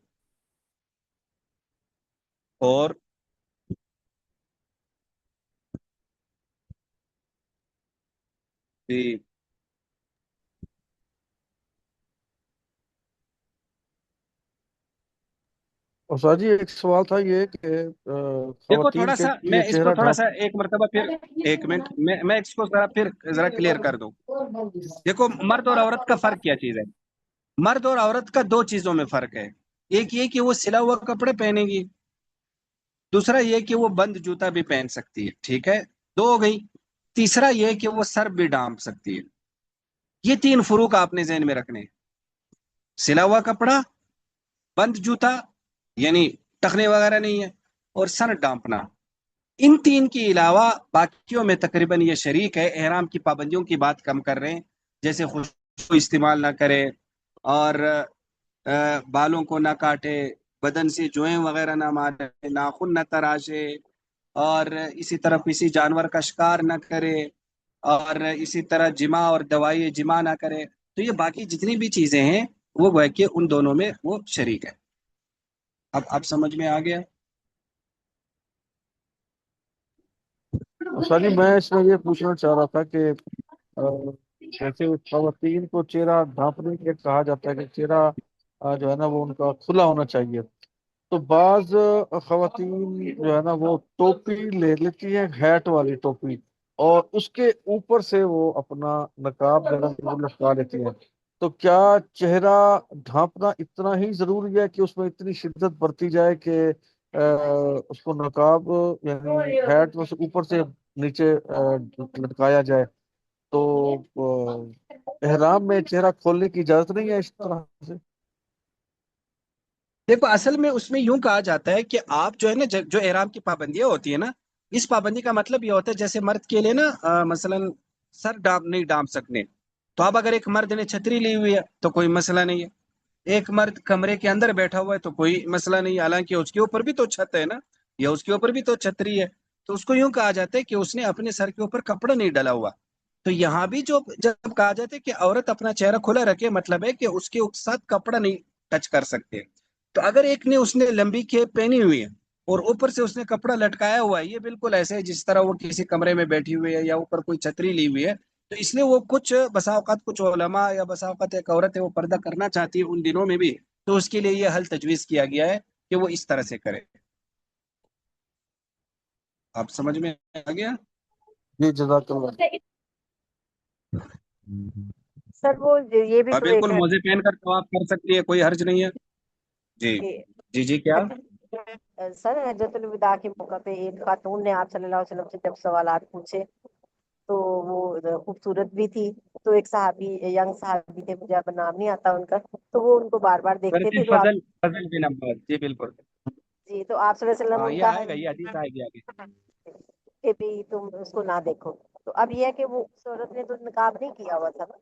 اور جی اور سر جی ایک سوال تھا یہ کہ دیکھو خواتین تھوڑا کے سا میں لیے اس کو چہرہ تھوڑا سا ڈھانپ ایک مرتبہ پھر، ایک منٹ میں اس کو ذرا کلیئر کر دوں. دیکھو مرد اور عورت کا فرق کیا چیز ہے. مرد اور عورت کا دو چیزوں میں فرق ہے. ایک یہ کہ وہ سلا ہوا کپڑے پہنے گی، دوسرا یہ کہ وہ بند جوتا بھی پہن سکتی ہے. ٹھیک ہے، دو ہو گئی. تیسرا یہ کہ وہ سر بھی ڈھانپ سکتی ہے. یہ تین فروق آپ نے ذہن میں رکھنے ہیں. سلا ہوا کپڑا، بند جوتا یعنی ٹخنے وغیرہ نہیں ہے، اور سر ڈانپنا. ان تین کے علاوہ باقیوں میں تقریباً یہ شریک ہے. احرام کی پابندیوں کی بات کم کر رہے ہیں، جیسے خوشبو استعمال نہ کرے، اور بالوں کو نہ کاٹے، بدن سے جوئیں وغیرہ نہ مارے، ناخن نہ تراشے، اور اسی طرح کسی جانور کا شکار نہ کرے، اور اسی طرح جمع اور دوائی جمع نہ کرے. تو یہ باقی جتنی بھی چیزیں ہیں وہ گویا کہ ان دونوں میں وہ شریک ہے. اب سمجھ میں آ گیا؟ سر جی میں اس میں یہ پوچھنا چاہ رہا تھا کہ جیسے خواتین کو چہرہ ڈھانپنے کے کہا جاتا ہے کہ چہرہ جو ہے نا وہ ان کا کھلا ہونا چاہیے، تو بعض خواتین جو ہے نا وہ ٹوپی لے لیتی ہیں، ہیٹ والی ٹوپی، اور اس کے اوپر سے وہ اپنا نقاب جو ہے نا وہ لٹکا لیتی ہیں. تو کیا چہرہ ڈھانپنا اتنا ہی ضروری ہے کہ اس میں اتنی شدت برتی جائے کہ اس کو نقاب یعنی ہیٹ میں سے اوپر سے نیچے لٹکایا جائے؟ تو احرام میں چہرہ کھولنے کی اجازت نہیں ہے اس طرح سے؟ دیکھو اصل میں اس میں یوں کہا جاتا ہے کہ آپ جو ہے نا جو احرام کی پابندیاں ہوتی ہے نا، اس پابندی کا مطلب یہ ہوتا ہے جیسے مرد کے لیے نا مثلا سر ڈانپ نہیں ڈانپ سکنے. تو اب اگر ایک مرد نے چھتری لی ہوئی ہے تو کوئی مسئلہ نہیں ہے. ایک مرد کمرے کے اندر بیٹھا ہوا ہے تو کوئی مسئلہ نہیں، حالانکہ اس کے اوپر بھی تو چھت ہے نا، یا اس کے اوپر بھی تو چھتری ہے. تو اس کو یوں کہا جاتا ہے کہ اس نے اپنے سر کے اوپر کپڑا نہیں ڈلا ہوا. تو یہاں بھی جب کہا جاتا ہے کہ عورت اپنا چہرہ کھلا رکھے، مطلب ہے کہ اس کے ساتھ کپڑا نہیں ٹچ کر سکتے. تو اگر ایک نے اس نے لمبی کھیپ پہنی ہوئی ہے اور اوپر سے اس نے کپڑا لٹکایا ہوا ہے، یہ بالکل ایسے ہے جس طرح وہ کسی کمرے میں بیٹھی ہوئی ہے یا اوپر کوئی چھتری لی ہوئی ہے. تو اس لیے وہ کچھ بسا اوقات کچھ علماء یا بسا اوقات ایک عورت ہے وہ پردہ کرنا چاہتی ہے ان دنوں میں بھی، تو اس کے لیے یہ حل تجویز کیا گیا ہے کہ وہ اس طرح سے کرے. آپ سمجھ میں آ گیا؟ جی جزاک اللہ. سر وہ یہ بھی ہاں تو بالکل، دیکھنا موزے پہن کر طواف کر سکتی ہے، کوئی حرج نہیں ہے. جی کہ جی کیا؟ سر حجۃ الوداع کے موقع پہ ایک خاتون نے آپ صلی اللہ علیہ وسلم سے جب سوالات پوچھے تو وہ خوبصورت بھی تھی. تو ایک صحابی، ینگ صحابی تھے، مجھے اب نام نہیں آتا ان کا، تو وہ ان کو بار بار دیکھتے تھے. تو آپ فضل بن عباس، جی بالکل. جی تو آپ صلی اللہ علیہ وسلم ہاں ان یہ کا آئے گا، یہ حدیث آئے گی آگے. کہ بھی تم اس کو نہ دیکھو. تو اب یہ ہے کہ وہ اس عورت نے تو نقاب نہیں کیا ہوا تھا نا،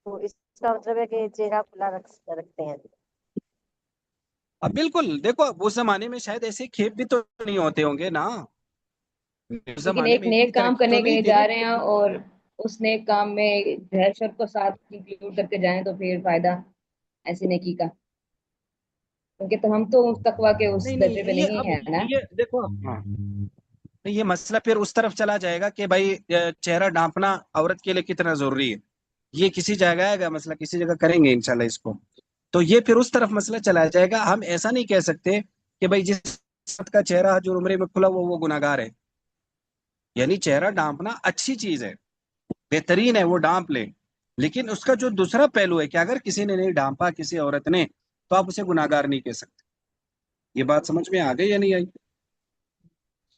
تو اس کا مطلب ہے کہ چہرہ کھلا رکھتے ہیں. اب بالکل دیکھو اس زمانے میں شاید ایسے کھیپ بھی تو نہیں ہوتے ہوں گے نا، اس لیکن زمانے ایک میں اتنی نیک کام ترقی تو کرنے کے نہیں لیے تھی نا. جا رہے ہیں اور اس نیک کام میں دہشت کو ساتھ انکلوڈ کر کے جائیں تو پھر فائدہ ایسی نیکی کا، کیونکہ تو ہم تو اس تقوی کے اس نہیں درجے پہ نہیں، یہ نہیں اب ہے نا. یہ دیکھو ہاں، یہ مسئلہ پھر اس طرف چلا جائے گا کہ بھائی چہرہ ڈھانپنا عورت کے لیے کتنا ضروری ہے. یہ کسی جگہ آئے گا مسئلہ، کسی جگہ کریں گے انشاءاللہ اس کو. تو یہ پھر اس طرف مسئلہ چلا جائے گا. ہم ایسا نہیں کہہ سکتے کہ بھائی جس عورت کا چہرہ جو عمرے میں کھلا وہ گناہگار ہے. یعنی چہرہ ڈھانپنا اچھی چیز ہے، بہترین ہے، وہ ڈھانپ لے. لیکن اس کا جو دوسرا پہلو ہے کہ اگر کسی نے نہیں ڈھانپا، کسی عورت نے، تو آپ اسے گناہگار نہیں کہہ سکتے. یہ بات سمجھ میں آ گئی یا نہیں آئی؟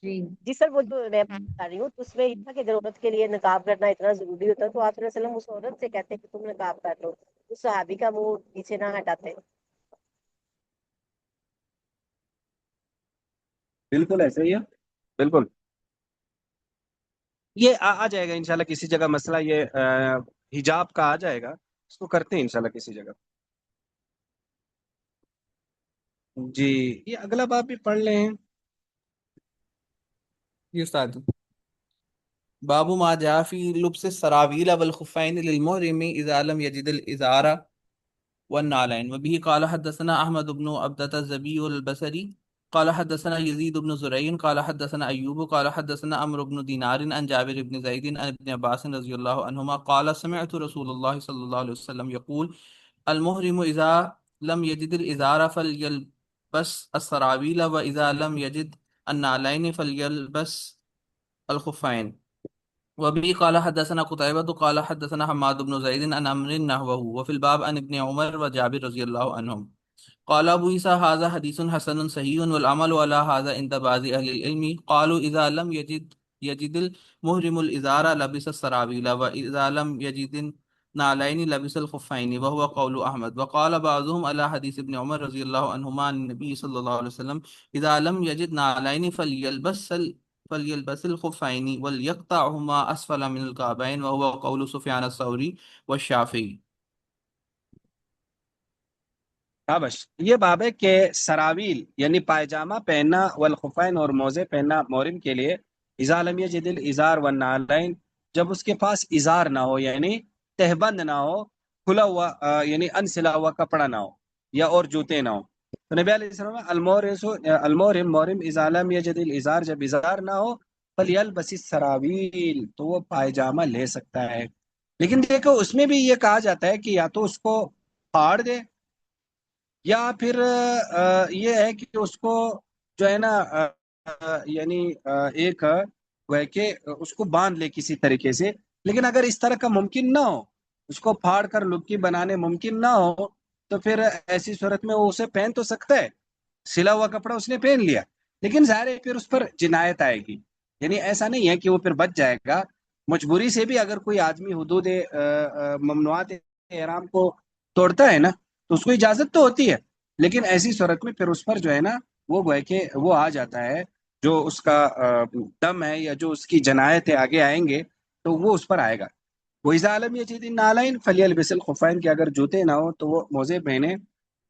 جی سر، وہ جو میں بتا رہی ہوں تو اس میں اتنا کہ ضرورت کے لیے نقاب کرنا اتنا ضروری ہوتا ہے تو آپ صلی اللہ علیہ وسلم اس عورت سے کہتے ہیں کہ تم نقاب کر لو، اس صحابی کا منہ پیچھے نہ ہٹاتے. بالکل ایسے ہی ہے، بالکل. یہ آ جائے گا انشاءاللہ کسی جگہ مسئلہ، یہ حجاب کا آ جائے گا، اس کو کرتے ہیں انشاءاللہ کسی جگہ. جی یہ اگلا باب بھی پڑھ لیں. یہ استاد باب ما جاء في لبس السراويل والخفين للمحرم اذا لم يجد الازار والنعلين. وبه قال حدثنا احمد بن عبدة الزبي البصري قال حدثنا يزيد بن زريع قال حدثنا أيوب قال حدثنا عمرو بن دينار عن جابر بن زيد عن ابن عباس رضي الله عنهما قال سمعت رسول الله صلى الله عليه وسلم يقول المحرم إذا لم يجد الإزار فليلبس السراويل وإذا لم يجد النعلين فليلبس الخفين. وبه قال حدثنا قتيبة قال حدثنا حماد بن زيد عن عمرو نحوه وفي الباب عن ابن عمر وجابر رضي الله عنهم. قال أبو عيسى هذا حديث حسن صحيح والعمل على هذا عند بعض أهل العلم قالوا إذا لم يجد المحرم الإزار لبس السراويل وإذا لم يجد نعلين لبس الخفين وهو قول أحمد. وقال بعضهم على حديث ابن عمر رضي الله عنهما عن النبي صلى الله عليه وسلم إذا لم يجد نعلين فليلبس الخفين وليقطعهما أسفل من الكعبين وهو قول سفيان الثوري والشافعي. بش یہ باب ہے کہ سراویل یعنی پائجامہ پہننا والخفین اور موزے پہننا محرم کے لیے اذا لم یجد الازار والنعلین، جب اس کے پاس ازار نہ ہو یعنی تہبند نہ ہو، کھلا ہوا یعنی انسلا ہوا کپڑا نہ ہو، یا اور جوتے نہ ہو. تو نبی علیہ السلام المحرم محرم اذا لم یجد الازار، جب ازار نہ ہو، فلیلبس السراویل، تو وہ پائجامہ لے سکتا ہے. لیکن دیکھو اس میں بھی یہ کہا جاتا ہے کہ یا تو اس کو پھاڑ دے، یا پھر یہ ہے کہ اس کو جو ہے نا یعنی ایک وہ ہے کہ اس کو باندھ لے کسی طریقے سے. لیکن اگر اس طرح کا ممکن نہ ہو، اس کو پھاڑ کر لبکی بنانے ممکن نہ ہو، تو پھر ایسی صورت میں وہ اسے پہن تو سکتا ہے، سلا ہوا کپڑا اس نے پہن لیا، لیکن ظاہر ہے پھر اس پر جنایت آئے گی. یعنی ایسا نہیں ہے کہ وہ پھر بچ جائے گا. مجبوری سے بھی اگر کوئی آدمی حدود ممنوعات احرام کو توڑتا ہے نا، تو اس کو اجازت تو ہوتی ہے، لیکن ایسی صورت میں پھر اس پر جو ہے نا وہ ہے کہ وہ آ جاتا ہے، جو اس کا دم ہے یا جو اس کی جنایت ہے آگے آئیں گے تو وہ اس پر آئے گا. وَإِذَا لَمْ يَجِدِ النَّعْلَيْنِ فَلْيَلْبِسِ الْخُفَّيْنِ، کہ اگر جوتے نہ ہو تو وہ موزے پہنے.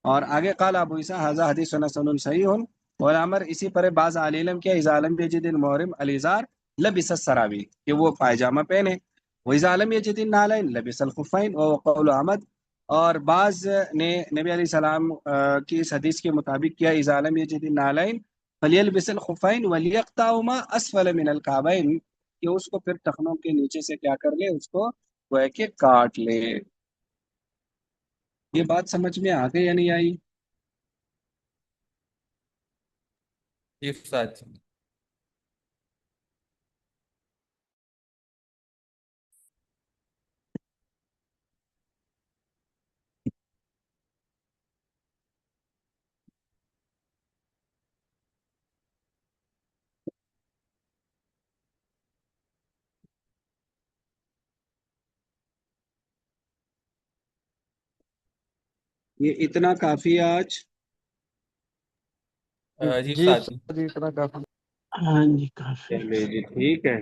اور آگے قال ابو عیسیٰ ھذا حدیث حسن صحیح والامر اسی پر بعض اہل علم کیا اذا لم یجد المحرم الازار لبس السراویل، کہ وہ پائجامہ پہنے. وَإِذَا لَمْ يَجِدِ النَّعْلَيْنِ لَبِسَ الْخُفَّيْنِ وَهُوَ قَوْلُ احمد. اور بعض نے نبی علیہ السلام کی اس حدیث کے مطابق کیا اذا لم یجد النعلین فلیلبس الخفین ولیقطعهما اسفل من الکعبین، کہ اس کو پھر ٹخنوں کے نیچے سے کیا کر لے، اس کو وہ ہے کہ کاٹ لے. یہ بات سمجھ میں آ گئی یا نہیں آئی؟ جی ساتھ یہ اتنا کافی ہے آج. جی جی ساتھ سر اتنا کافی. ہاں جی کافی. چلے جی ٹھیک ہے.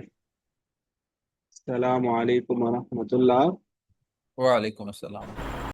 السلام علیکم ورحمۃ اللہ. وعلیکم السلام.